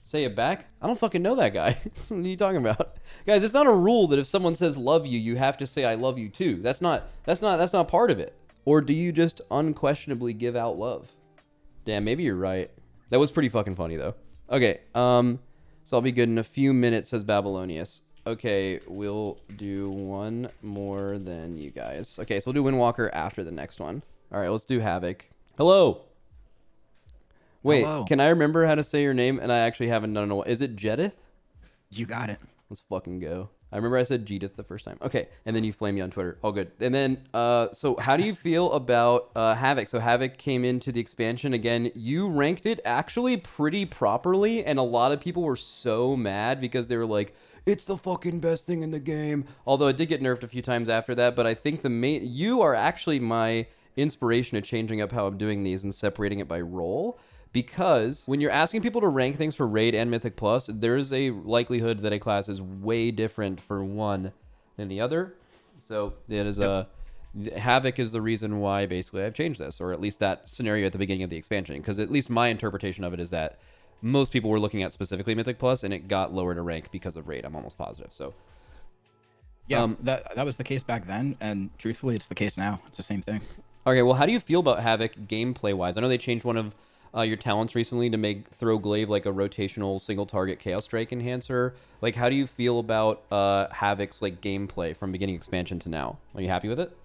Say it back? I don't fucking know that guy. What are you talking about? Guys, it's not a rule that if someone says love you, you have to say I love you too. That's not part of it. Or do you just unquestionably give out love? Damn, maybe you're right. That was pretty fucking funny though. Okay, so I'll be good in a few minutes, says Babylonius. Okay, we'll do one more than you guys. Okay, so we'll do Windwalker after the next one. All right, let's do Havoc. Hello. Wait, Hello. Can I remember how to say your name? And I actually haven't done it in a while. Is it Jedith? You got it. Let's fucking go. I remember I said Jedith the first time. Okay, and then you flame me on Twitter. All good. And then, so how do you feel about Havoc? So Havoc came into the expansion again. You ranked it actually pretty properly, and a lot of people were so mad because they were like, it's the fucking best thing in the game. Although it did get nerfed a few times after that, but I think you are actually my inspiration to changing up how I'm doing these and separating it by role. Because when you're asking people to rank things for Raid and Mythic Plus, there's a likelihood that a class is way different for one than the other. So it is Havoc is the reason why basically I've changed this, or at least that scenario at the beginning of the expansion. Because at least my interpretation of it is that most people were looking at specifically Mythic Plus, and it got lower to rank because of Raid. I'm almost positive. So yeah, that was the case back then, and truthfully, it's the case now. It's the same thing. Okay, well, how do you feel about Havoc gameplay wise? I know they changed one of your talents recently to make Throw Glaive like a rotational single target Chaos Strike enhancer. Like, how do you feel about Havoc's like gameplay from beginning expansion to now? Are you happy with it?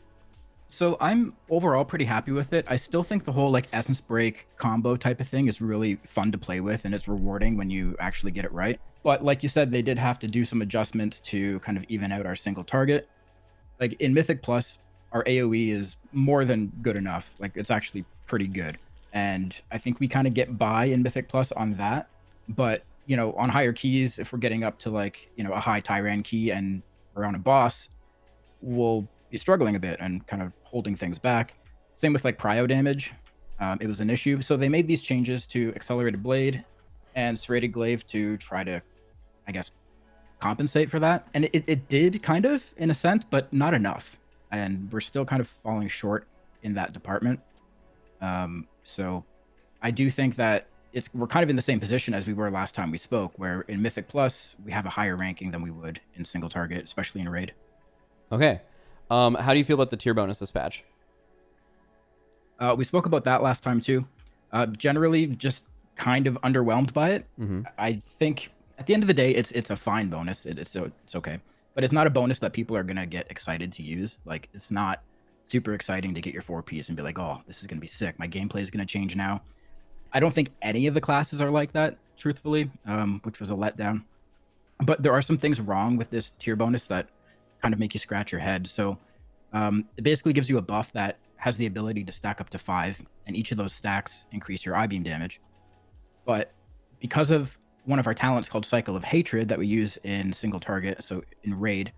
So I'm overall pretty happy with it. I still think the whole like Essence Break combo type of thing is really fun to play with, and it's rewarding when you actually get it right. But like you said, they did have to do some adjustments to kind of even out our single target. Like in Mythic Plus, our AoE is more than good enough. Like it's actually pretty good. And I think we kind of get by in Mythic Plus on that. But, you know, on higher keys, if we're getting up to like, you know, a high Tyran key and we're on a boss, we'll be struggling a bit and kind of holding things back. Same with like prio damage. It was an issue. So they made these changes to Accelerated Blade and Serrated Glaive to try to, I guess, compensate for that. And it did kind of, in a sense, but not enough. And we're still kind of falling short in that department. So I do think that we're kind of in the same position as we were last time we spoke, where in Mythic Plus, we have a higher ranking than we would in single target, especially in Raid. Okay. How do you feel about the tier bonus this patch? We spoke about that last time too. Generally, just kind of underwhelmed by it. Mm-hmm. I think at the end of the day, it's a fine bonus. It's okay, but it's not a bonus that people are gonna get excited to use. Like it's not super exciting to get your 4-piece and be like, oh, this is gonna be sick. My gameplay is gonna change now. I don't think any of the classes are like that, truthfully, which was a letdown. But there are some things wrong with this tier bonus that kind of make you scratch your head. So it basically gives you a buff that has the ability to stack up to 5, and each of those stacks increase your I-beam damage. But because of one of our talents called Cycle of Hatred that we use in single target, so in Raid,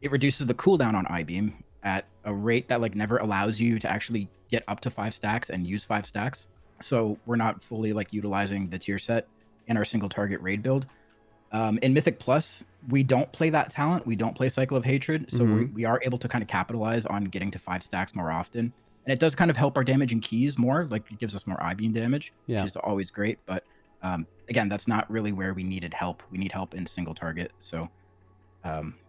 it reduces the cooldown on I-beam at a rate that like never allows you to actually get up to 5 stacks and use 5 stacks. So we're not fully like utilizing the tier set in our single target Raid build. In Mythic Plus, we don't play that talent. We don't play Cycle of Hatred. So we are able to kind of capitalize on getting to 5 stacks more often. And it does kind of help our damage and keys more. Like it gives us more I-beam damage, which is always great. But again, that's not really where we needed help. We need help in single target. So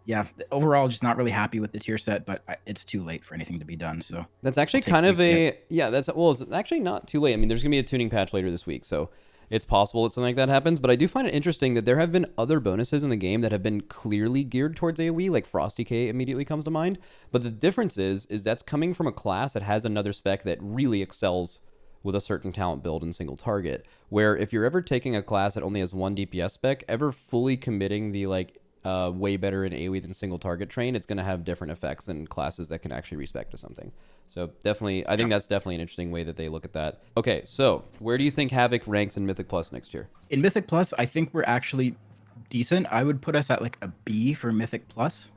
yeah, overall, just not really happy with the tier set, but it's too late for anything to be done. So that's actually kind of it's actually not too late. I mean, there's gonna be a tuning patch later this week, so it's possible that something like that happens. But I do find it interesting that there have been other bonuses in the game that have been clearly geared towards AoE, like Frosty K immediately comes to mind. But the difference is that's coming from a class that has another spec that really excels with a certain talent build in single target. Where if you're ever taking a class that only has 1 DPS spec, ever fully committing the like way better in AoE than single target train, it's going to have different effects than classes that can actually respec to something. So definitely, I think that's definitely an interesting way that they look at that. Okay, so where do you think Havoc ranks in Mythic Plus next year? In Mythic Plus, I think we're actually decent. I would put us at like a B for Mythic Plus.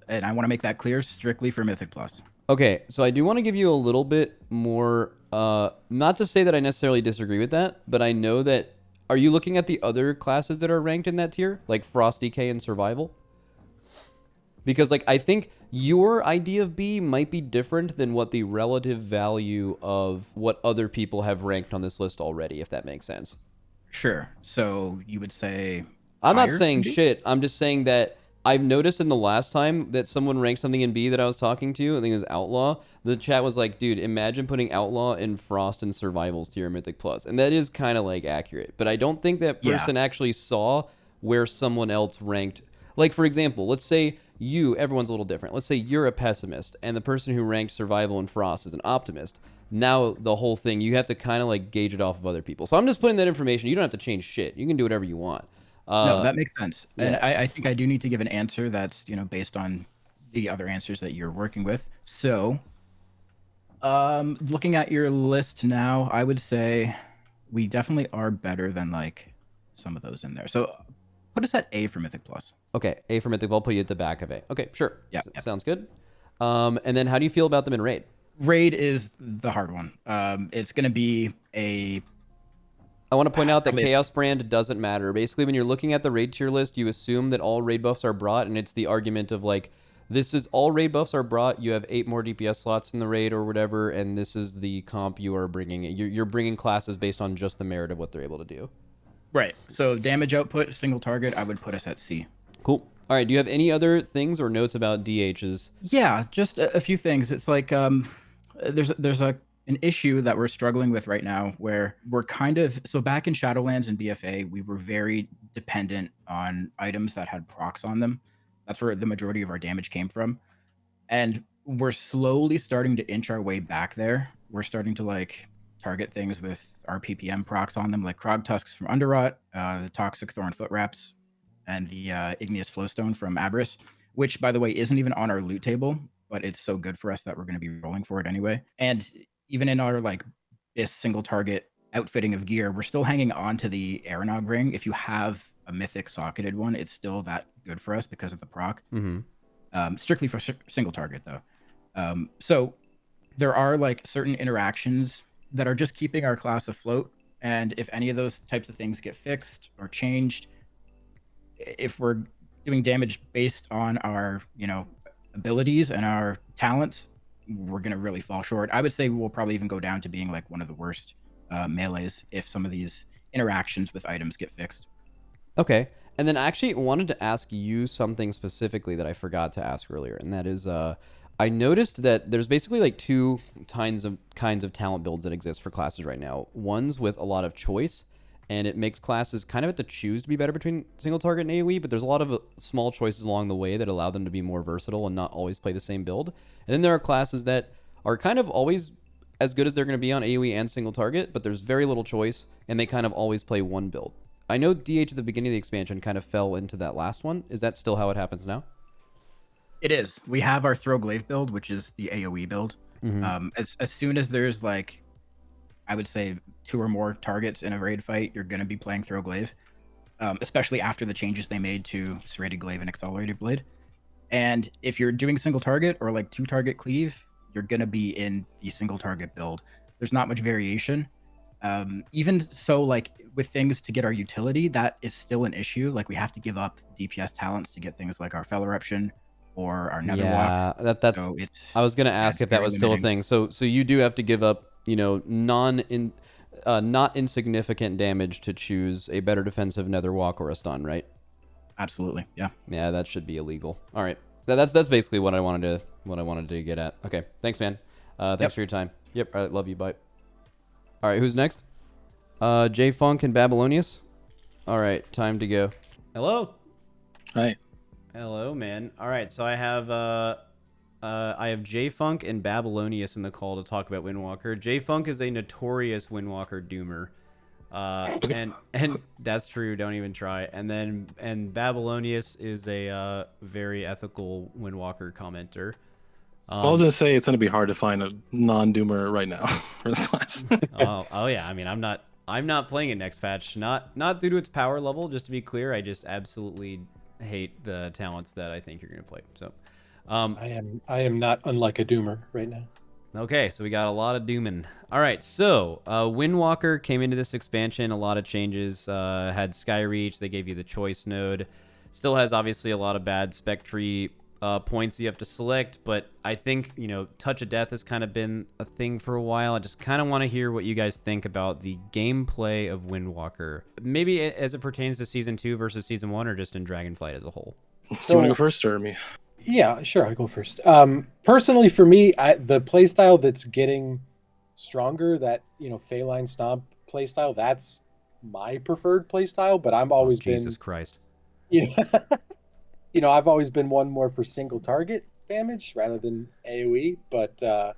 And I want to make that clear, strictly for Mythic Plus. Okay, so I do want to give you a little bit more, not to say that I necessarily disagree with that, but I know that, are you looking at the other classes that are ranked in that tier? Like Frosty K and Survival? Because like I think your idea of B might be different than what the relative value of what other people have ranked on this list already, if that makes sense. Sure. So you would say I'm not saying shit. I'm just saying that I've noticed in the last time that someone ranked something in B that I was talking to, I think it was Outlaw, the chat was like, dude, imagine putting Outlaw in Frost and Survival's tier Mythic Plus. And that is kind of like accurate. But I don't think that person actually saw where someone else ranked. Like, for example, let's say everyone's a little different. Let's say you're a pessimist and the person who ranked Survival and Frost is an optimist. Now the whole thing, you have to kind of like gauge it off of other people. So I'm just putting that information. You don't have to change shit. You can do whatever you want. No, that makes sense. Yeah. And I think I do need to give an answer that's, based on the other answers that you're working with. So, looking at your list now, I would say we definitely are better than like some of those in there. So put us at A for Mythic Plus. Okay, A for Mythic. I'll put you at the back of A. Okay, sure. Yeah. Sounds good. And then how do you feel about them in Raid? Raid is the hard one. It's going to be I want to point out that Chaos Brand doesn't matter. Basically, when you're looking at the raid tier list, you assume that all raid buffs are brought, and it's the argument of like, this is all raid buffs are brought. You have 8 more DPS slots in the raid or whatever, and this is the comp you are bringing. You're bringing classes based on just the merit of what they're able to do. Right. So damage output, single target, I would put us at C. Cool. All right. Do you have any other things or notes about DHs? Yeah, just a few things. It's like there's an issue that we're struggling with right now where we're so back in Shadowlands and BFA, we were very dependent on items that had procs on them. That's where the majority of our damage came from. And we're slowly starting to inch our way back there. We're starting to like target things with our PPM procs on them, like Krog Tusks from Underrot, the Toxic Thorn Foot Wraps, and the Igneous Flowstone from Aberrus, which, by the way, isn't even on our loot table, but it's so good for us that we're going to be rolling for it anyway. And even in our like this single target outfitting of gear, we're still hanging on to the Aeronog ring. If you have a mythic socketed one, it's still that good for us because of the proc. Strictly for single target though. So there are like certain interactions that are just keeping our class afloat. And if any of those types of things get fixed or changed, if we're doing damage based on our, abilities and our talents, we're going to really fall short. I would say we'll probably even go down to being like one of the worst melees if some of these interactions with items get fixed. Okay. And then I actually wanted to ask you something specifically that I forgot to ask earlier, and that is I noticed that there's basically like two kinds of talent builds that exist for classes right now. One's with a lot of choice, and it makes classes kind of have to choose to be better between single target and AoE, but there's a lot of small choices along the way that allow them to be more versatile and not always play the same build. And then there are classes that are kind of always as good as they're going to be on AoE and single target, but there's very little choice, and they kind of always play one build. I know DH at the beginning of the expansion kind of fell into that last one. Is that still how it happens now? It is. We have our Throw Glaive build, which is the AoE build. As soon as there's like, I would say 2 or more targets in a raid fight, you're going to be playing Throw Glaive, especially after the changes they made to Serrated Glaive and Accelerated Blade. And if you're doing single target or like 2 target cleave, you're going to be in the single target build. There's not much variation. Even so, like with things to get our utility, that is still an issue. Like we have to give up DPS talents to get things like our Fel Eruption or our Netherwalk. Yeah, that's. So I was gonna ask if that was still a thing. So you do have to give up, not insignificant damage to choose a better defensive Netherwalk or a stun, right? Absolutely, yeah. Yeah, that should be illegal. All right, that's basically what I wanted to get at. Okay, thanks, man. Thanks for your time. Yep, all right, love you. Bye. All right, who's next? Jfunk and Babylonius. All right, time to go. Hello. Hi. Hello, man. All right, so I have Jfunk and Babylonius in the call to talk about Windwalker. Jfunk is a notorious Windwalker doomer, and that's true. Don't even try. And Babylonius is a very ethical Windwalker commenter. I was gonna say it's gonna be hard to find a non-doomer right now for this class. oh yeah. I mean, I'm not playing it next patch. Not due to its power level. Just to be clear, I just absolutely hate the talents that I think you're gonna play. So, I am not unlike a doomer right now. Okay, so we got a lot of dooming. All right, so Windwalker came into this expansion, a lot of changes. Had Skyreach, they gave you the choice node. Still has obviously a lot of bad spec tree points you have to select, but I think, Touch of Death has kind of been a thing for a while. I just kind of want to hear what you guys think about the gameplay of Windwalker. Maybe as it pertains to Season 2 versus Season 1, or just in Dragonflight as a whole. Do you want to go first or me? Yeah, sure, I'll go first. Personally, for me, the playstyle that's getting stronger, that, Feline Stomp playstyle, that's my preferred playstyle, but I've always been... Jesus Christ. I've always been one more for single target damage rather than AoE, but the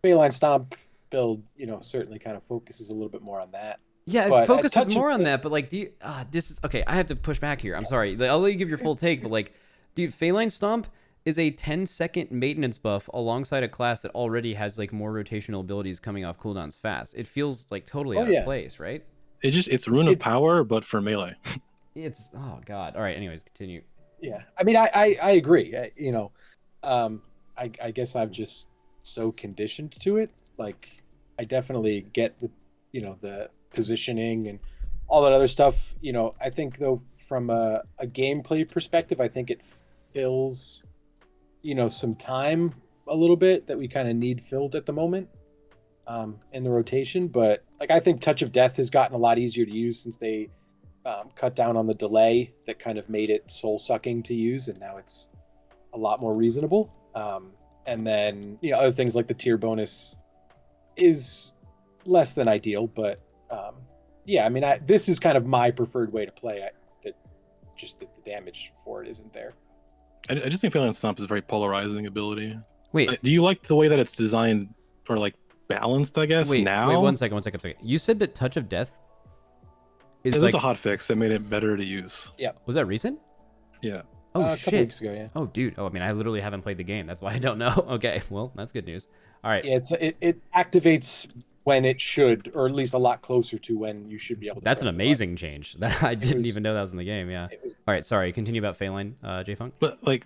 Feline Stomp build, certainly kind of focuses a little bit more on that. Yeah, it focuses more on that, but like, do you? This is okay. I have to push back here. I'm sorry. I'll let you give your full take, but like, dude, Feline Stomp is a 10-second maintenance buff alongside a class that already has like more rotational abilities coming off cooldowns fast. It feels like totally out of place, right? It's Rune of Power, but for melee. Oh god. All right. Anyways, continue. Yeah, I mean, I agree. I guess I'm just so conditioned to it. Like, I definitely get the the positioning and all that other stuff. I think though, from a gameplay perspective, I think it fills some time a little bit that we kind of need filled at the moment in the rotation. But like, I think Touch of Death has gotten a lot easier to use since they cut down on the delay that kind of made it soul sucking to use, and now it's a lot more reasonable. And then other things like the tier bonus is less than ideal, but yeah, I mean, this is kind of my preferred way to play. That the damage for it isn't there. I just think Phalanx Stomp is a very polarizing ability. Wait, Do you like the way that it's designed or like balanced? I guess wait, now. wait, 1 second, 1 second, 1 second. You said that Touch of Death is There's like a hot fix that made it better to use. was that recent? Yeah. Oh a couple shit! weeks ago, yeah. Oh dude. Oh, I mean, I literally haven't played the game. That's why I don't know. Okay, well, that's good news. All right. Yeah, it activates when it should, or at least a lot closer to when you should be able to. That's an press the amazing change. That I didn't was- even know that was in the game. Yeah. button. It was- All right. Sorry. Continue about Phalanx, Jfunk. But like,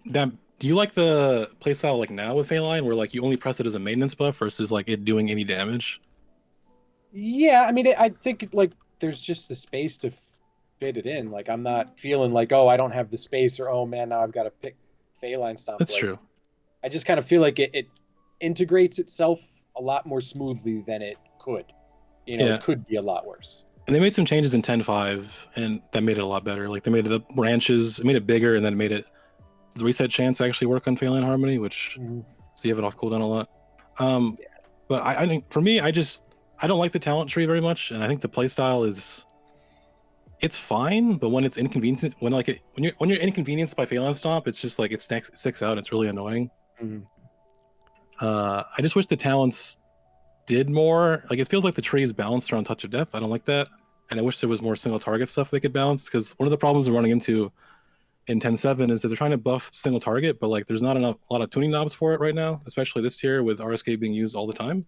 that, do you like the playstyle like now with Phalanx, where like you only press it as a maintenance buff versus like it doing any damage? Yeah, I mean, I think like there's just the space to fit it in. Like, I'm not feeling like, oh, I don't have the space, or oh man, now I've got to pick Phalanx Stomp. That's Like, true. I just kind of feel like it integrates itself a lot more smoothly than it could. You know, Yeah. it could be a lot worse. And they made some changes in 10.5, and that made it a lot better. Like they made the branches, it made it bigger, and then made it the reset chance actually work on Phalanx Harmony, which so you have it off cooldown a lot. But I think for me, I don't like the talent tree very much, and I think the playstyle it's fine, but when it's inconvenient, when you're inconvenienced by Phalanx Stomp, it's just like it sticks out. It's really annoying. Mhm. I just wish the talents did more. Like it feels like the tree is balanced around Touch of Death. I don't like that, and I wish there was more single target stuff they could balance. Because one of the problems we're running into in 10.7 is that they're trying to buff single target, but like there's not a lot of tuning knobs for it right now, especially this tier with RSK being used all the time.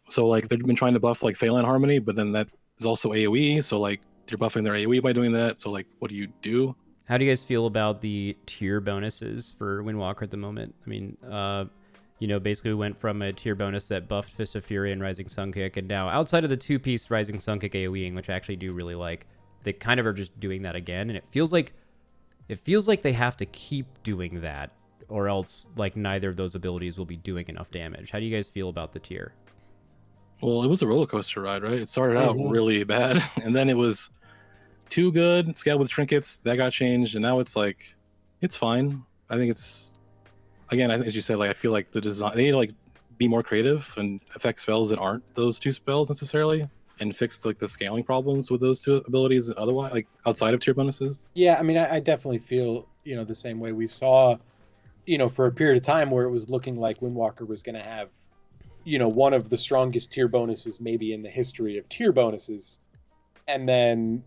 So like they've been trying to buff like Phalanx Harmony, but then that is also AoE. So like you're buffing their AoE by doing that. So like, what do you do? How do you guys feel about the tier bonuses for Windwalker at the moment? I mean, basically we went from a tier bonus that buffed Fist of Fury and Rising Sun Kick, and now outside of the two-piece Rising Sun Kick AoEing, which I actually do really like, they kind of are just doing that again, and it feels like they have to keep doing that, or else like neither of those abilities will be doing enough damage. How do you guys feel about the tier? Well, it was a roller coaster ride, right? It started out really bad, and then it was too good. Scale with trinkets that got changed, and now it's like it's fine. I think it's again, as you said, like I feel like the design they need to like be more creative and affect spells that aren't those two spells necessarily, and fix like the scaling problems with those two abilities. Otherwise, like outside of tier bonuses. Yeah, I mean, I definitely feel the same way. We saw, for a period of time where it was looking like Windwalker was going to have, one of the strongest tier bonuses maybe in the history of tier bonuses, and then.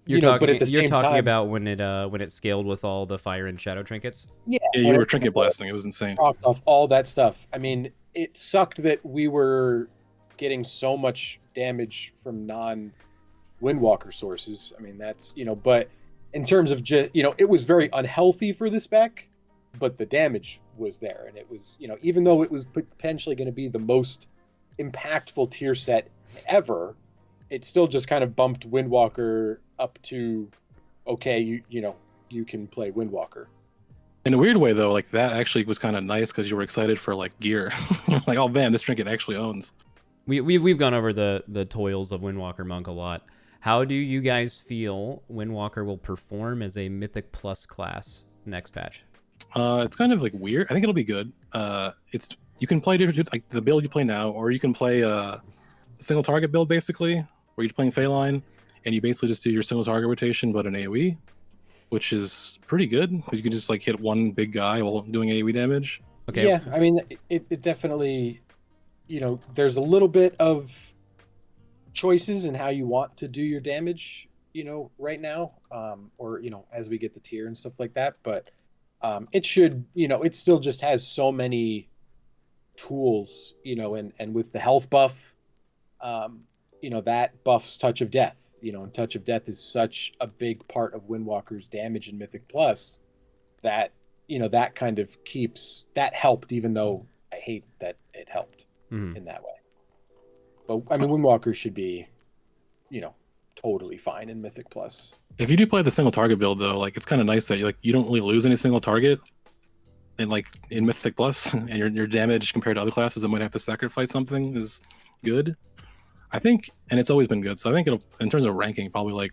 You're talking, but at the same time, about when it scaled with all the fire and shadow trinkets? Yeah, you were trinket blasting. It was insane. Off all that stuff. I mean, it sucked that we were getting so much damage from non-Windwalker sources. I mean, that's but in terms of just it was very unhealthy for the spec, but the damage was there, and it was even though it was potentially going to be the most impactful tier set ever, it still just kind of bumped Windwalker up to okay, you can play Windwalker. In a weird way, though, like that actually was kind of nice because you were excited for like gear. Like, oh man, this trinket actually owns. We've gone over the toils of Windwalker Monk a lot. How do you guys feel Windwalker will perform as a Mythic Plus class next patch? It's kind of like weird. I think it'll be good. You can play like the build you play now, or you can play a single target build basically, where you're playing Phalanx and you basically just do your single target rotation but an AoE, which is pretty good because you can just like hit one big guy while doing AoE damage. Okay. Yeah, I mean, it definitely, there's a little bit of choices in how you want to do your damage, right now, or as we get the tier and stuff like that. But it should, it still just has so many tools, and with the health buff, that buffs Touch of Death. And Touch of Death is such a big part of Windwalker's damage in Mythic Plus that, that kind of that helped, even though I hate that it helped in that way. But, I mean, Windwalker should be, totally fine in Mythic Plus. If you do play the single target build, though, like it's kind of nice that you don't really lose any single target in Mythic Plus, and your damage compared to other classes that might have to sacrifice something is good. I think, and it's always been good. So I think it'll, in terms of ranking, probably like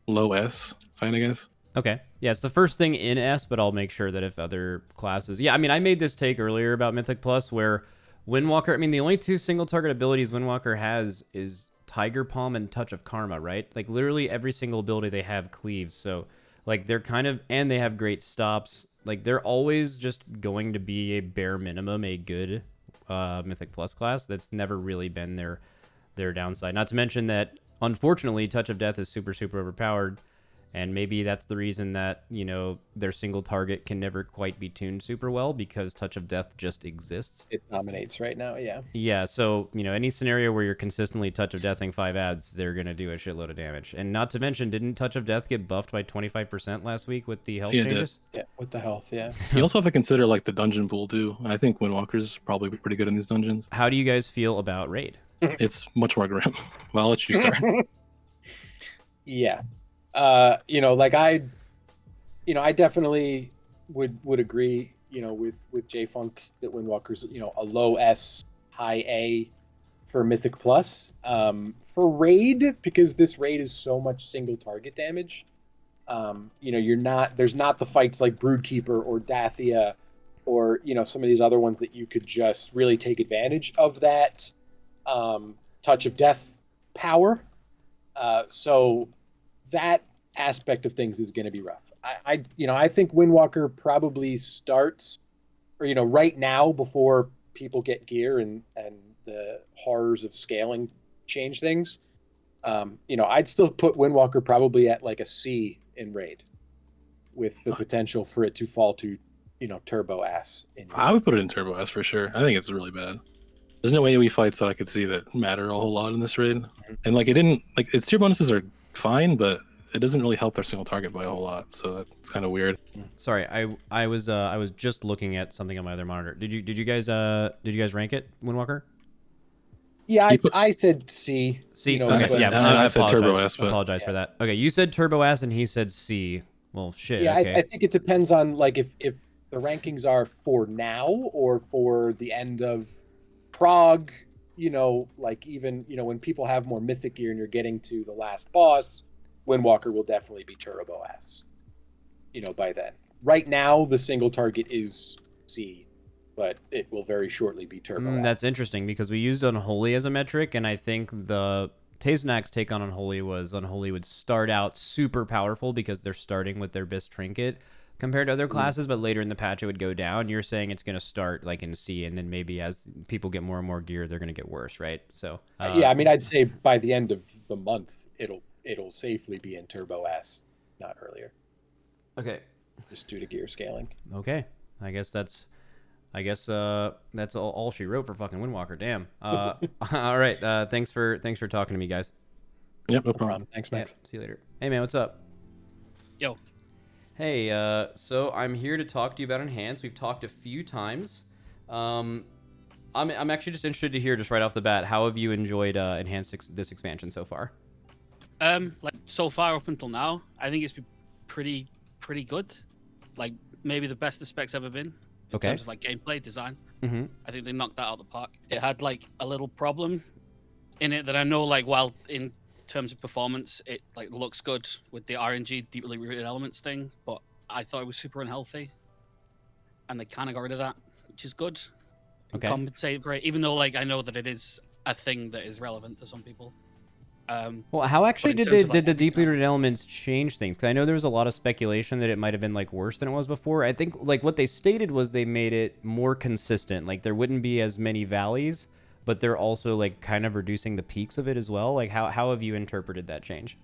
low S, fine, I guess. Okay. Yeah, it's the first thing in S, but I'll make sure that if other classes... Yeah, I mean, I made this take earlier about Mythic Plus where Windwalker... I mean, the only two single target abilities Windwalker has is Tiger Palm and Touch of Karma, right? Like, literally every single ability they have cleaves. So Like they're kind of, and they have great stops. Like they're always just going to be a bare minimum a good Mythic Plus class. That's never really been their downside. Not to mention that unfortunately Touch of Death is super overpowered. And maybe that's the reason that, you know, their single target can never quite be tuned super well, because Touch of Death just exists. It dominates right now, yeah. Yeah, so, you know, any scenario where you're consistently Touch of Deathing 5 ads, they're going to do a shitload of damage. And not to mention, didn't Touch of Death get buffed by 25% last week with the health changes? Yeah, with the health, yeah. You also have to consider like the dungeon pool too. I think Windwalker's probably pretty good in these dungeons. How do you guys feel about Raid? It's much more grim. Well, I'll let you start. Yeah. You know, like I definitely would agree, you know, with Jfunk that Windwalker's, you know, a low S, high A for Mythic Plus. For Raid, because this Raid is so much single target damage, you know, there's not the fights like Broodkeeper or Dathia or, you know, some of these other ones that you could just really take advantage of that Touch of Death power. So that aspect of things is going to be rough. I think Windwalker probably starts, or, you know, right now before people get gear and the horrors of scaling change things. You know, I'd still put Windwalker probably at like a C in Raid, with the potential for it to fall to, you know, turbo ass. I would put it in turbo ass for sure. I think it's really bad. There's no AoE fights that I could see that matter a whole lot in this raid. And like, it didn't, like, its tier bonuses are fine, but it doesn't really help their single target by a whole lot, so that's kind of weird. Sorry, I was just looking at something on my other monitor. Did you guys rank it, Windwalker? Yeah, I said C. C. You know, Okay, but- yeah, I said apologize. turbo S, but- I apologize for that. Okay, you said turbo S and he said C. Well, shit. Yeah, okay. I think it depends on like if the rankings are for now or for the end of Prague. You know, like even, you know, when people have more mythic gear and you're getting to the last boss, Windwalker will definitely be turbo S. You know, by then. Right now, the single target is C, but it will very shortly be turbo S. That's interesting because we used Unholy as a metric, and I think the Taeznak's take on Unholy was Unholy would start out super powerful because they're starting with their Bis Trinket compared to other classes, but later in the patch it would go down. You're saying it's going to start like in C, and then maybe as people get more and more gear, they're going to get worse, right? So yeah, I mean, I'd say by the end of the month, it'll safely be in turbo S, not earlier. Okay. Just due to gear scaling. Okay. I guess that's all she wrote for fucking Windwalker. Damn. All right. Thanks for talking to me, guys. Yep, no No problem. problem. Thanks, Max. Yeah, see you later. Hey man, what's up? Yo. Hey, so I'm here to talk to you about Enhance. We've talked a few times. I'm actually just interested to hear, just right off the bat, how have you enjoyed Enhance this expansion so far? Like so far up until now, I think it's been pretty good. Like maybe the best the spec's ever been in Okay. terms of like gameplay design. Mm-hmm. I think they knocked that out of the park. It had like a little problem in it that I know, like, while in terms of performance, it like looks good with the RNG deeply rooted elements thing, but I thought it was super unhealthy, and they kind of got rid of that, which is good. Okay. Compensate for it, even though like I know that it is a thing that is relevant to some people. Well, how actually But in did terms of, like, the deeply everything rooted elements change things? Because I know there was a lot of speculation that it might have been like worse than it was before. I think like what they stated was they made it more consistent. Like there wouldn't be as many valleys, but they're also like kind of reducing the peaks of it as well. Like how have you interpreted that change?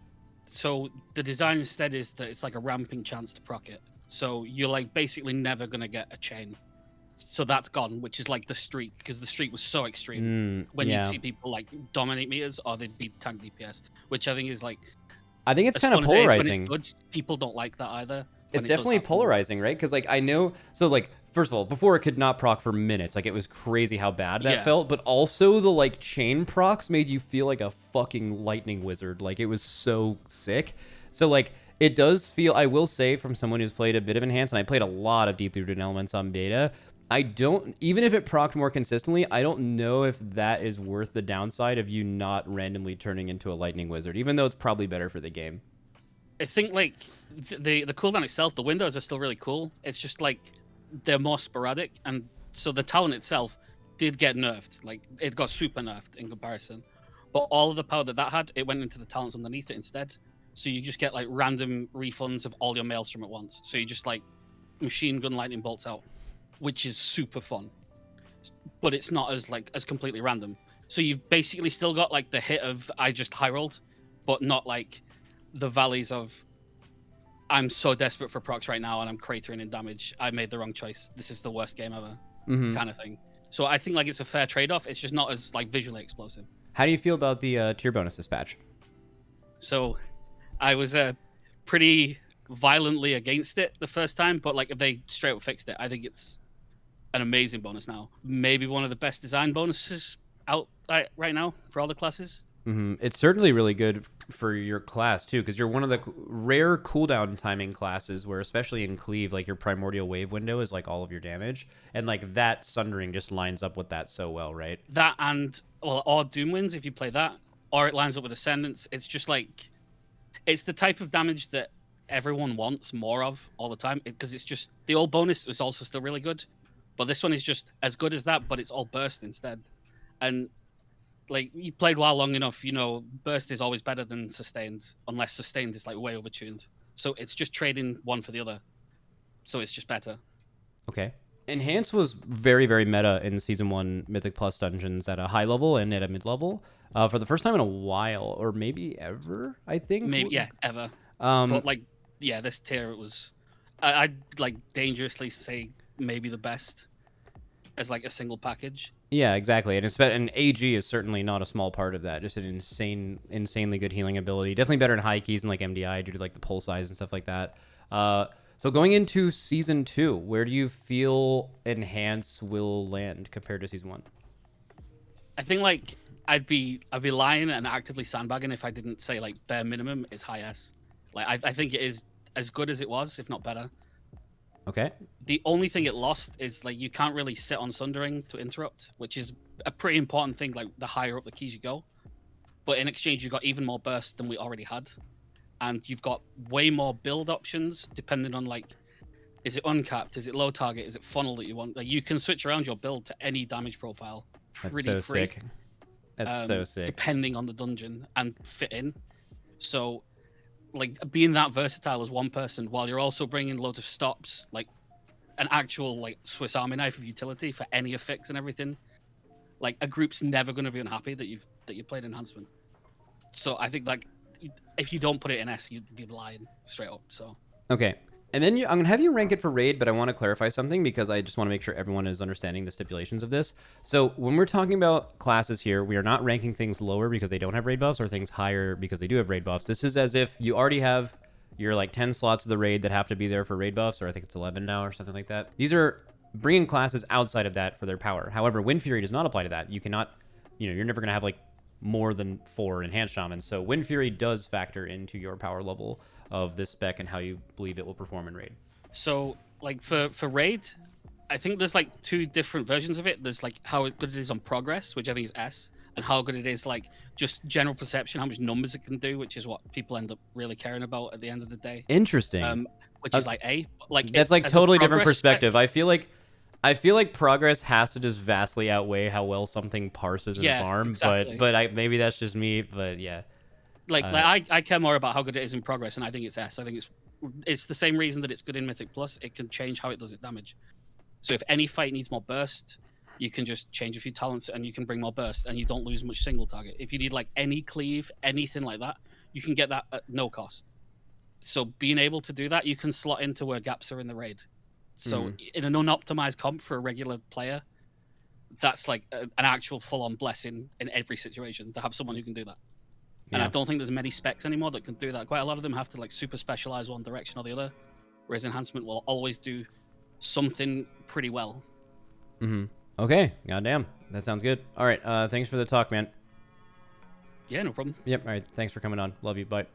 So the design instead is that it's like a ramping chance to proc it. So you're like basically never gonna get a chain. So that's gone, which is like the streak, because the streak was so extreme. When yeah. you'd see people like dominate meters or they'd beat tank DPS, which I think is like, I think it's as kind of fun as it is polarizing. when it's good, people don't like that either. It's when it does definitely happen. polarizing, right? Because like I know, so like first of all, before it could not proc for minutes, like it was crazy how bad that Yeah. felt. But also the like chain procs made you feel like a fucking lightning wizard. Like it was so sick. So like it does feel. I will say, from someone who's played a bit of Enhance, and I played a lot of deeply rooted elements on beta. I don't, even if it procced more consistently, I don't know if that is worth the downside of you not randomly turning into a lightning wizard, even though it's probably better for the game. I think like the cooldown itself, the windows are still really cool. It's just like they're more sporadic, and so the talent itself did get nerfed. Like it got super nerfed in comparison, but all of the power that had, it went into the talents underneath it instead. So you just get like random refunds of all your Maelstrom at once. So you just like machine gun lightning bolts out, which is super fun. But it's not as completely random. So you've basically still got like the hit of I just high rolled, but not like the valleys of I'm so desperate for procs right now and I'm cratering in damage. I made the wrong choice. This is the worst game ever, kind of thing. So I think like it's a fair trade-off. It's just not as like visually explosive. How do you feel about the tier bonus dispatch? So I was pretty violently against it the first time, but like if they straight up fixed it, I think it's an amazing bonus now. Maybe one of the best design bonuses out right now for all the classes. It's certainly really good for your class too, because you're one of the rare cooldown timing classes where, especially in Cleave, like your primordial wave window is like all of your damage, and like that Sundering just lines up with that so well, right? That and or Doom Winds if you play that, or it lines up with Ascendance. It's just like it's the type of damage that everyone wants more of all the time, because it's just the old bonus is also still really good, but this one is just as good as that, but it's all burst instead. And like you played WoW long enough, you know, burst is always better than sustained, unless sustained is like way overtuned. So it's just trading one for the other. So it's just better. Okay. Enhance was very, very meta in Season 1 Mythic Plus dungeons at a high level and at a mid level for the first time in a while, or maybe ever, I think. Maybe, yeah, ever. But like, yeah, this tier, it was, I'd like dangerously say maybe the best as like a single package. Yeah, exactly. And AG is certainly not a small part of that. Just an insanely good healing ability. Definitely better in high keys and like MDI due to like the pull size and stuff like that. So going into Season 2, where do you feel Enhance will land compared to Season 1? I think like I'd be lying and actively sandbagging if I didn't say like bare minimum is high S. Like I think it is as good as it was, if not better. Okay. The only thing it lost is like you can't really sit on Sundering to interrupt, which is a pretty important thing. Like the higher up the keys you go, but in exchange you got even more burst than we already had, and you've got way more build options depending on like, is it uncapped, is it low target, is it funnel that you want? Like you can switch around your build to any damage profile. Pretty That's so free, sick. That's so sick. Depending on the dungeon and fit in. So like being that versatile as one person while you're also bringing loads of stops, like an actual like Swiss Army knife of utility for any effects and everything, like a group's never going to be unhappy that you played Enhancement. So I think like if you don't put it in S, you'd be lying straight up. So okay. And then I'm going to have you rank it for raid, but I want to clarify something because I just want to make sure everyone is understanding the stipulations of this. So when we're talking about classes here, we are not ranking things lower because they don't have raid buffs or things higher because they do have raid buffs. This is as if you already have your like 10 slots of the raid that have to be there for raid buffs, or I think it's 11 now or something like that. These are bringing classes outside of that for their power. However, Wind Fury does not apply to that. You cannot, you're never going to have like more than 4 enhanced shamans. So Wind Fury does factor into your power level of this spec and how you believe it will perform in raid. So like for raid, I think there's like 2 different versions of it. There's like how good it is on progress, which I think is S, and how good it is like just general perception, how much numbers it can do, which is what people end up really caring about at the end of the day. Interesting. Which is like A. Like that's like totally different perspective. I feel like progress has to just vastly outweigh how well something parses and farm. Exactly. But maybe that's just me. But yeah. Like I care more about how good it is in progress, and I think it's S. I think it's the same reason that it's good in Mythic Plus. It can change how it does its damage. So if any fight needs more burst, you can just change a few talents and you can bring more burst, and you don't lose much single target. If you need like any cleave, anything like that, you can get that at no cost. So being able to do that, you can slot into where gaps are in the raid. So in an unoptimized comp for a regular player, that's like an actual full-on blessing in every situation to have someone who can do that. And I don't think there's many specs anymore that can do that. Quite a lot of them have to like super specialize one direction or the other, whereas Enhancement will always do something pretty well. Okay, goddamn, that sounds good. All right, thanks for the talk, man. Yeah, no problem. Yep. All right, thanks for coming on. Love you. Bye.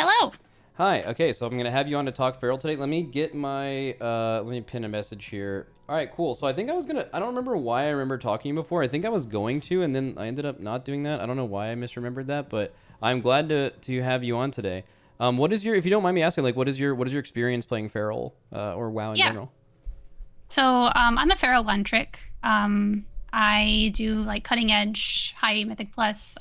Hello. Hi. Okay, so I'm gonna have you on to talk Feral today. Let me get my let me pin a message here. All right, cool. So I think I don't remember why I remember talking to you before. I think I was going to, and then I ended up not doing that. I don't know why I misremembered that, but I'm glad to have you on today. What is your, if you don't mind me asking, like what is your experience playing Feral or WoW in general? So I'm a Feral one trick. I do like cutting edge, high Mythic Plus,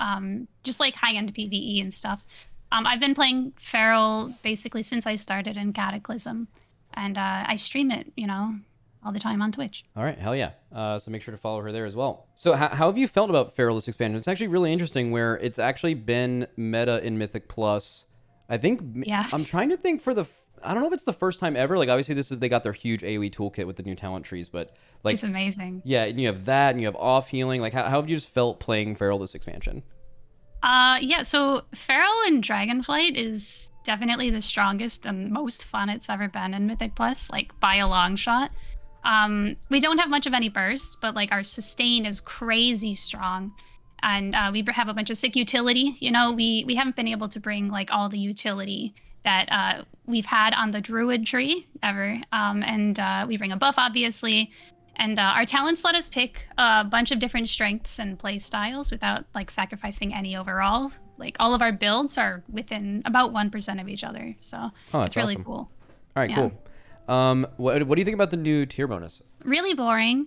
just like high end PvE and stuff. I've been playing Feral basically since I started in Cataclysm, and I stream it, all the time on Twitch. All right, hell yeah. So make sure to follow her there as well. So how have you felt about Feral this expansion? It's actually really interesting where it's actually been meta in Mythic Plus. I think, I'm trying to think I don't know if it's the first time ever. Like, obviously, they got their huge AoE toolkit with the new talent trees, but like, it's amazing. Yeah, and you have that, and you have off healing. Like, how have you just felt playing Feral this expansion? Yeah, so Feral in Dragonflight is definitely the strongest and most fun it's ever been in Mythic Plus, like by a long shot. We don't have much of any burst, but like our sustain is crazy strong. And we have a bunch of sick utility. We haven't been able to bring like all the utility that we've had on the Druid tree ever. And we bring a buff, obviously. And our talents let us pick a bunch of different strengths and play styles without like sacrificing any overall. Like all of our builds are within about 1% of each other. So it's really awesome. cool. All right, cool. What do you think about the new tier bonus? Really boring.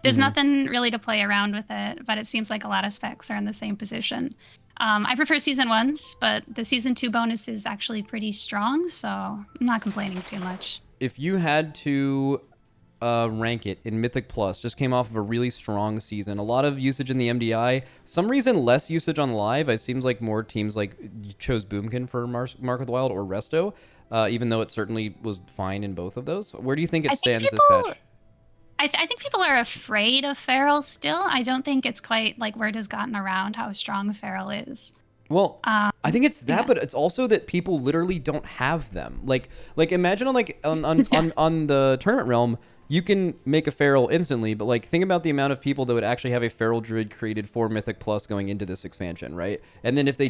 There's nothing really to play around with it, but it seems like a lot of specs are in the same position. I prefer season 1s, but the season 2 bonus is actually pretty strong, so I'm not complaining too much. If you had to rank it in Mythic Plus, just came off of a really strong season, a lot of usage in the MDI, some reason less usage on live. It seems like more teams like chose Boomkin for Mark of the Wild or Resto, even though it certainly was fine in both of those. Where do you think it stands this patch? I think people are afraid of Feral still. I don't think it's quite like word has gotten around how strong Feral is. Well, I think it's that, but it's also that people literally don't have them. Like imagine on the tournament realm, you can make a Feral instantly, but like think about the amount of people that would actually have a Feral Druid created for Mythic Plus going into this expansion, right? And then if they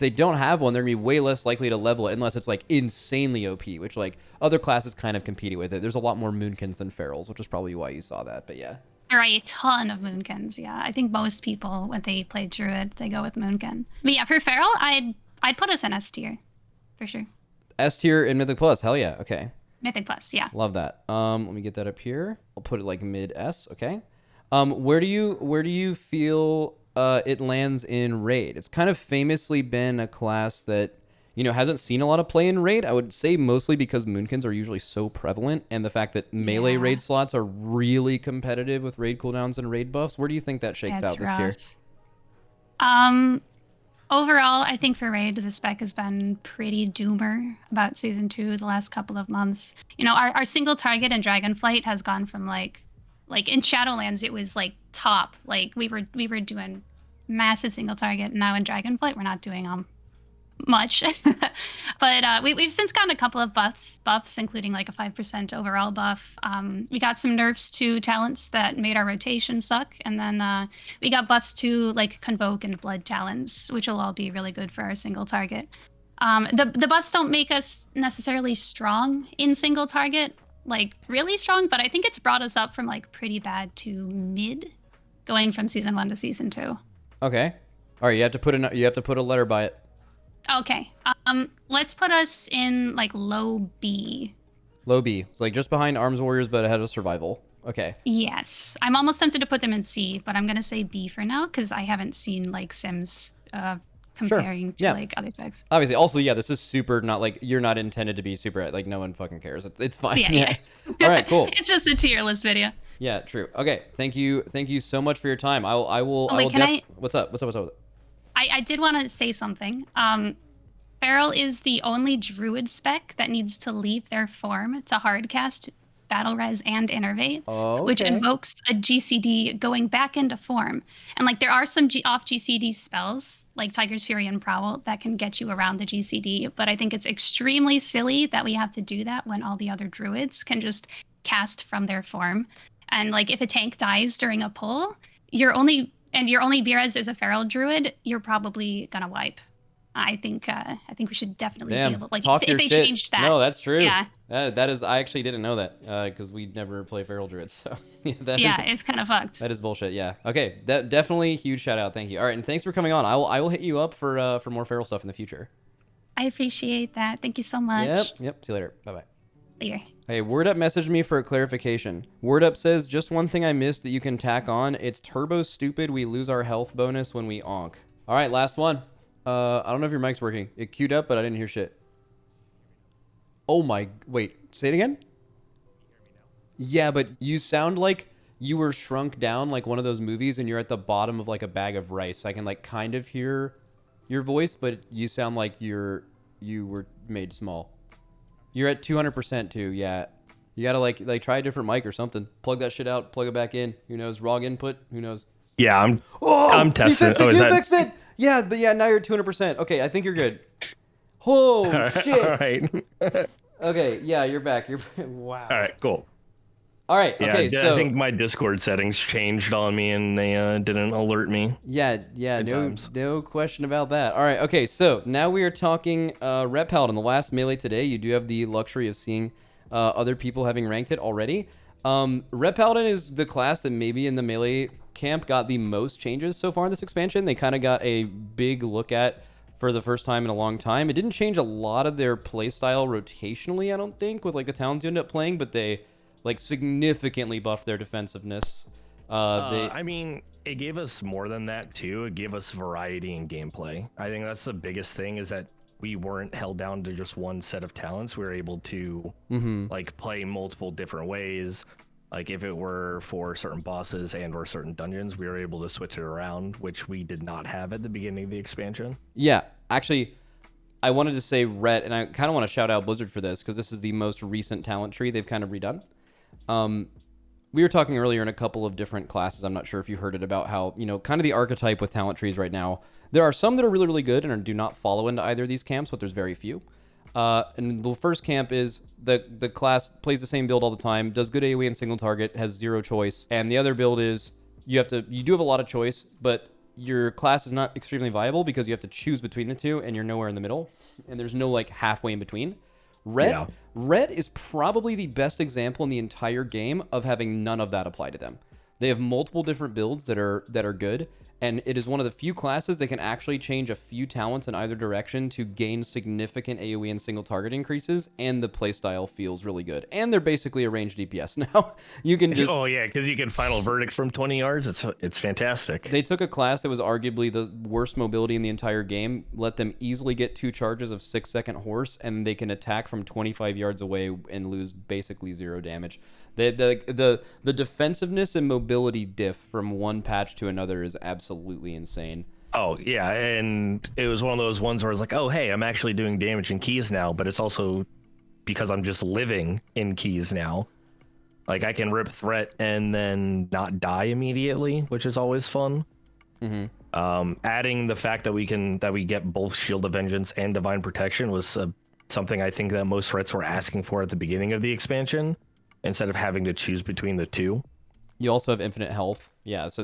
don't have one, they're gonna be way less likely to level it unless it's like insanely OP, which like other classes kind of competing with it. There's a lot more Moonkins than Ferals, which is probably why you saw that. But yeah. There are a ton of Moonkins, yeah. I think most people, when they play Druid, they go with Moonkin. But yeah, for Feral, I'd put us in S tier, for sure. S tier in Mythic Plus, hell yeah, okay. Mythic Plus, yeah. Love that. Let me get that up here. I'll put it like mid S, okay. Where do you feel it lands in Raid? It's kind of famously been a class that hasn't seen a lot of play in Raid. I would say mostly because Moonkins are usually so prevalent, and the fact that melee Raid slots are really competitive with Raid cooldowns and Raid buffs. Where do you think that shakes out this tier? Overall, I think for Raid, the spec has been pretty doomer about Season 2 the last couple of months. Our single target in Dragonflight has gone from like in Shadowlands, it was like top. Like we were doing massive single target, and now in Dragonflight, we're not doing much. But we've since gotten a couple of buffs, including like a 5% overall buff. We got some nerfs to talents that made our rotation suck, and then we got buffs to like Convoke and Blood talents, which will all be really good for our single target. The buffs don't make us necessarily strong in single target, like really strong, but I think it's brought us up from like pretty bad to mid, going from Season 1 to Season 2. Okay. All right, you have to put a letter by it. Okay. Let's put us in like low B. Low B. It's like just behind Arms Warriors, but ahead of Survival. Okay. Yes. I'm almost tempted to put them in C, but I'm gonna say B for now because I haven't seen like Sims comparing to like other specs. Obviously. Also, yeah, this is super not like you're not intended to be super like no one fucking cares. It's fine. Yeah. All right, cool. It's just a tier list video. Yeah, true. Okay. Thank you so much for your time. I will. What's up? I did want to say something. Feral is the only Druid spec that needs to leave their form to hardcast, Battle Res, and Innervate, which invokes a GCD going back into form. And like there are some off GCD spells, like Tiger's Fury and Prowl, that can get you around the GCD, but I think it's extremely silly that we have to do that when all the other Druids can just cast from their form. And like if a tank dies during a pull, your only B-Res is a Feral Druid, you're probably gonna wipe. I think we should definitely be able, like, if they changed that. No, that's true. Yeah. That is, I actually didn't know that because we never play Feral Druids. So it's kind of fucked. That is bullshit. Yeah. Okay. Definitely huge shout out. Thank you. All right, and thanks for coming on. I will hit you up for more Feral stuff in the future. I appreciate that. Thank you so much. Yep. See you later. Bye bye. Later. Hey, Wordup messaged me for a clarification. Wordup says, just one thing I missed that you can tack on. It's turbo stupid. We lose our health bonus when we onk. All right, last one. I don't know if your mic's working. It queued up, but I didn't hear shit. Oh my, wait, say it again? Yeah, but you sound like you were shrunk down like one of those movies and you're at the bottom of like a bag of rice. I can like kind of hear your voice, but you sound like you were made small. You're at 200% too, yeah. You gotta like try a different mic or something. Plug that shit out, plug it back in. Who knows? ROG input, who knows? Yeah, I'm testing. You fixed it! Yeah, but yeah, now you're 200%. Okay, I think you're good. Oh, shit. All right. Okay, yeah, you're back. Wow. All right, cool. All right, Yeah, okay, so... I think my Discord settings changed on me and they didn't alert me. Yeah, no question about that. All right, okay, so now we are talking Ret Paladin. The last Melee today, you do have the luxury of seeing other people having ranked it already. Ret Paladin is the class that maybe in the Melee camp got the most changes so far in this expansion. They kind of got a big look at for the first time in a long time. It didn't change a lot of their playstyle rotationally, I don't think, with like the talents you end up playing, but they like significantly buffed their defensiveness. I mean, it gave us more than that too. It gave us variety in gameplay. I think that's the biggest thing, is that we weren't held down to just one set of talents. We were able to like play multiple different ways. Like if it were for certain bosses and or certain dungeons, we were able to switch it around, which we did not have at the beginning of the expansion. Yeah, actually, I wanted to say Ret, and I kind of want to shout out Blizzard for this because this is the most recent talent tree they've kind of redone. We were talking earlier in a couple of different classes. I'm not sure if you heard it about how, you know, kind of the archetype with talent trees right now. There are some that are really, really good and do not follow into either of these camps, but there's very few. And the first camp is the class plays the same build all the time, does good AoE and single target, has zero choice. And the other build is you do have a lot of choice, but your class is not extremely viable because you have to choose between the two and you're nowhere in the middle. And there's no like halfway in between. Ret is probably the best example in the entire game of having none of that apply to them. They have multiple different builds that are good, and it is one of the few classes that can actually change a few talents in either direction to gain significant AoE and single target increases, and the playstyle feels really good. And they're basically a ranged DPS now. You can just... Oh yeah, because you can final verdict from 20 yards. It's fantastic. They took a class that was arguably the worst mobility in the entire game, let them easily get 2 charges of 6-second horse, and they can attack from 25 yards away and lose basically 0 damage. The defensiveness and mobility diff from one patch to another is absolutely insane. Oh yeah, and it was one of those ones where I was like, oh hey, I'm actually doing damage in keys now, but it's also because I'm just living in keys now. Like I can rip threat and then not die immediately, which is always fun. Adding the fact that we get both Shield of Vengeance and Divine Protection was something I think that most threats were asking for at the beginning of the expansion, instead of having to choose between the two. You also have infinite health. Yeah, so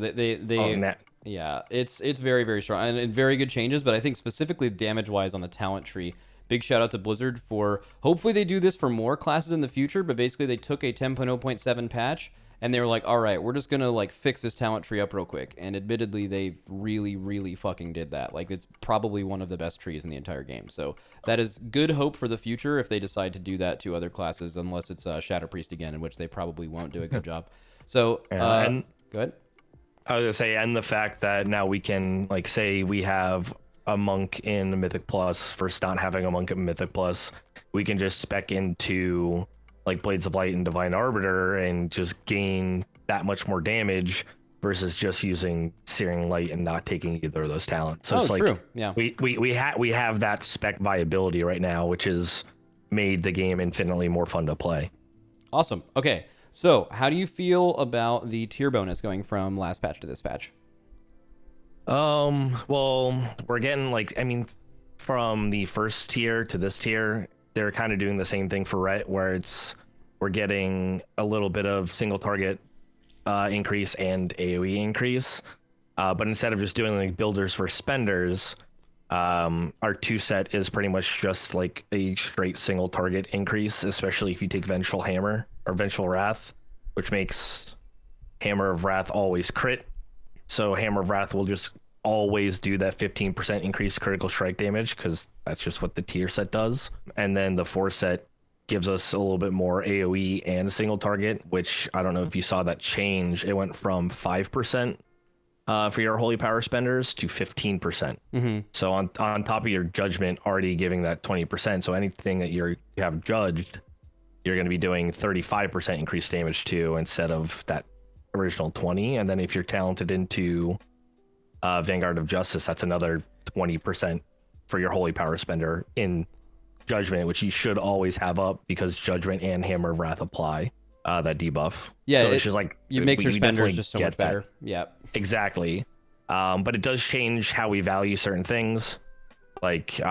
yeah, it's very, very strong and very good changes, but I think specifically damage-wise on the talent tree, big shout out to Blizzard for, hopefully they do this for more classes in the future, but basically they took a 10.0.7 patch and they were like, all right, we're just gonna like fix this talent tree up real quick. And admittedly, they really, really fucking did that. Like it's probably one of the best trees in the entire game. So that is good hope for the future if they decide to do that to other classes, unless it's Shadow Priest again, in which they probably won't do a good job. So, go ahead. I was gonna say, and the fact that now we can, like, say we have a monk in Mythic Plus versus not having a monk in Mythic Plus, we can just spec into like Blades of Light and Divine Arbiter and just gain that much more damage versus just using Searing Light and not taking either of those talents. So it's like, true. Yeah. We have that spec viability right now, which has made the game infinitely more fun to play. Awesome. Okay. So, how do you feel about the tier bonus going from last patch to this patch? Well, we're getting from the first tier to this tier, they're kind of doing the same thing for Ret, where we're getting a little bit of single target increase and AoE increase. But instead of just doing like builders for spenders, our 2 set is pretty much just like a straight single target increase, especially if you take Vengeful Hammer or Vengeful Wrath, which makes Hammer of Wrath always crit. So Hammer of Wrath will just always do that 15% increased critical strike damage, because that's just what the tier set does. And then the 4 set gives us a little bit more AoE and single target, which I don't know if you saw that change. It went from 5% for your holy power spenders to 15%. Mm-hmm. So on top of your judgment already giving that 20%. So anything that you have judged, you're going to be doing 35% increased damage to instead of that original 20. And then if you're talented into Vanguard of Justice, that's another 20% for your holy power spender in judgment, which you should always have up because judgment and Hammer of Wrath apply that debuff. Yeah, so it's just like it makes your spenders definitely just so get much better. Yeah, exactly. But it does change how we value certain things. Like when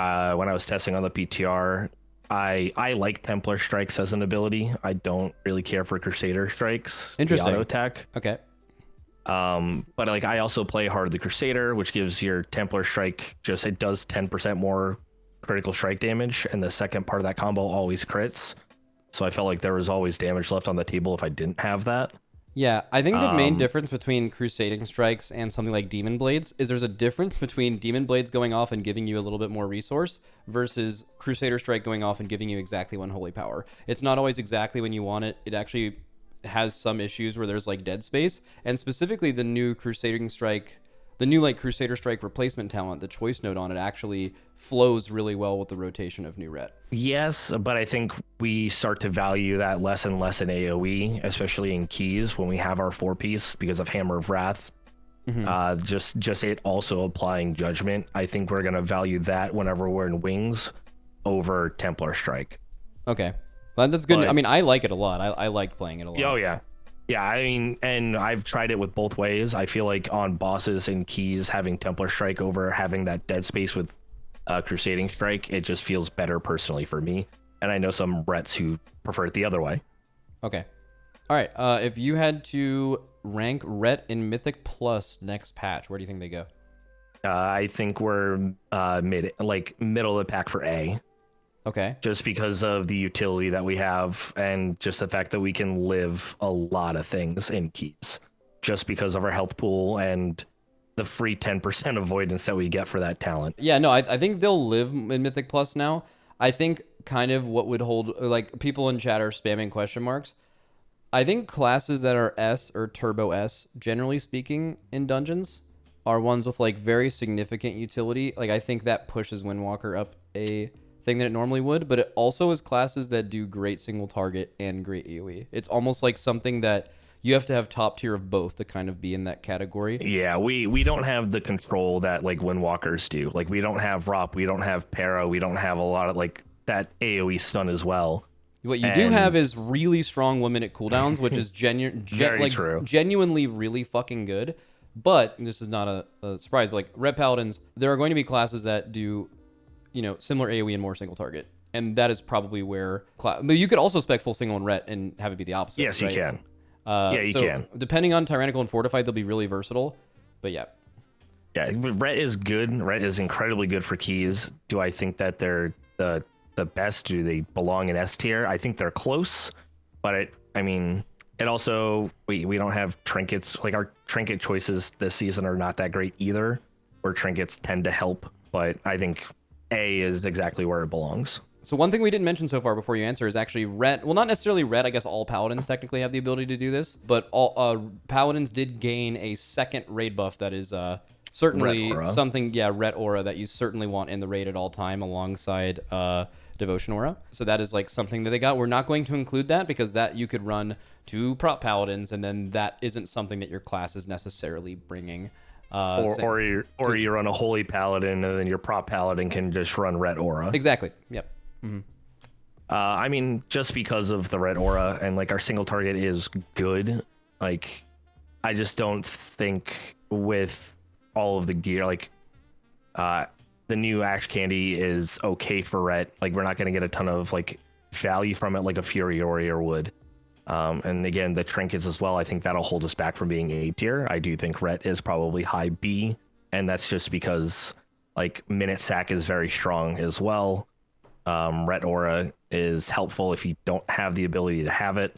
I was testing on the PTR, I like Templar Strikes as an ability. I don't really care for Crusader Strikes. Interesting. The auto attack. Okay. But like I also play Heart of the Crusader, which gives your Templar Strike it does 10% more critical strike damage, and the second part of that combo always crits. So I felt like there was always damage left on the table if I didn't have that. Yeah, I think the main difference between Crusading Strikes and something like Demon Blades is there's a difference between Demon Blades going off and giving you a little bit more resource versus Crusader Strike going off and giving you exactly one holy power. It's not always exactly when you want it. It actually has some issues where there's like dead space, and specifically the new Crusading Strike, the new like Crusader Strike replacement talent, the choice node on it actually flows really well with the rotation of new ret. Yes, but I think we start to value that less and less in AoE, especially in keys when we have our 4-piece because of Hammer of Wrath. Mm-hmm. Just it also applying judgment. I think we're gonna value that whenever we're in wings over Templar Strike. Okay, well, that's good. But, I mean, I like it a lot. I liked playing it a lot. Oh yeah. Yeah, I mean, and I've tried it with both ways. I feel like on bosses and keys, having Templar Strike over having that dead space with Crusading Strike, it just feels better personally for me. And I know some Rets who prefer it the other way. Okay. All right. If you had to rank Ret in Mythic Plus next patch, where do you think they go? I think we're middle of the pack for A. Okay. Just because of the utility that we have and just the fact that we can live a lot of things in keys just because of our health pool and the free 10% avoidance that we get for that talent. Yeah, no, I think they'll live in Mythic Plus now. I think kind of what would hold, like people in chat are spamming question marks. I think classes that are S or Turbo S, generally speaking, in dungeons are ones with like very significant utility. Like I think that pushes Windwalker up a thing that it normally would, but it also is classes that do great single target and great AoE. It's almost like something that you have to have top tier of both to kind of be in that category. Yeah, we don't have the control that like Windwalkers do. Like we don't have ROP, we don't have Para, we don't have a lot of like that AoE stun as well. What you do have is really strong 1 minute cooldowns, which is genuinely really fucking good. But this is not a surprise, but like Red Paladins, there are going to be classes that do, you know, similar AoE and more single target. And that is probably where... But you could also spec full single and Ret and have it be the opposite. Yes, right? you can. You so can. Depending on Tyrannical and Fortified, they'll be really versatile. But yeah. Yeah, Ret is good. Ret is incredibly good for keys. Do I think that they're the best? Do they belong in S tier? I think they're close. But it also... We don't have trinkets. Like our trinket choices this season are not that great either. Where trinkets tend to help. But I think A is exactly where it belongs. So one thing we didn't mention so far before you answer is actually Ret. Well, not necessarily Ret. I guess all Paladins technically have the ability to do this. But all Paladins did gain a second raid buff that is certainly something, Ret Aura, that you certainly want in the raid at all time alongside Devotion Aura. So that is like something that they got. We're not going to include that because that you could run 2 prop Paladins and then that isn't something that your class is necessarily bringing. Or you run a Holy Paladin and then your prop Paladin can just run Ret Aura. Exactly. Yep. Mm-hmm. Just because of the Ret Aura and like our single target is good, like I just don't think with all of the gear, like the new Ash Candy is okay for Ret. Like we're not going to get a ton of like value from it like a Fury Warrior would. And again, the trinkets as well, I think that'll hold us back from being A tier. I do think Ret is probably high B, and that's just because like Minute Sack is very strong as well. Ret Aura is helpful if you don't have the ability to have it.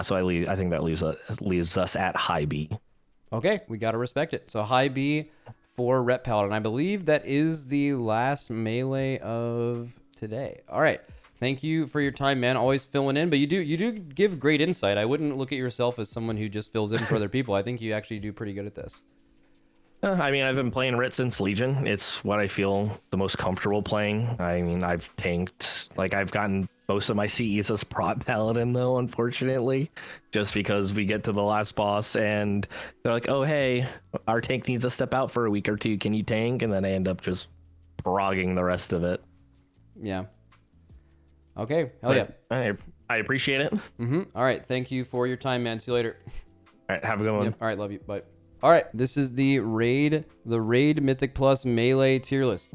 So I think that leaves us at high B. Okay, we got to respect it. So high B for Ret Paladin. I believe that is the last melee of today. All right. Thank you for your time, man. Always filling in, but you do give great insight. I wouldn't look at yourself as someone who just fills in for other people. I think you actually do pretty good at this. I mean, I've been playing Rit since Legion. It's what I feel the most comfortable playing. I mean, I've tanked, like, I've gotten most of my CEs as Prot Paladin, though, unfortunately, just because we get to the last boss and they're like, oh, hey, our tank needs to step out for a week or two. Can you tank? And then I end up just progging the rest of it. Yeah. Okay. Hell yeah. I appreciate it. All right. Thank you for your time, man. See you later. All right. Have a good one. Yep. All right. Love you. Bye. All right. This is the Raid Mythic Plus Melee tier list.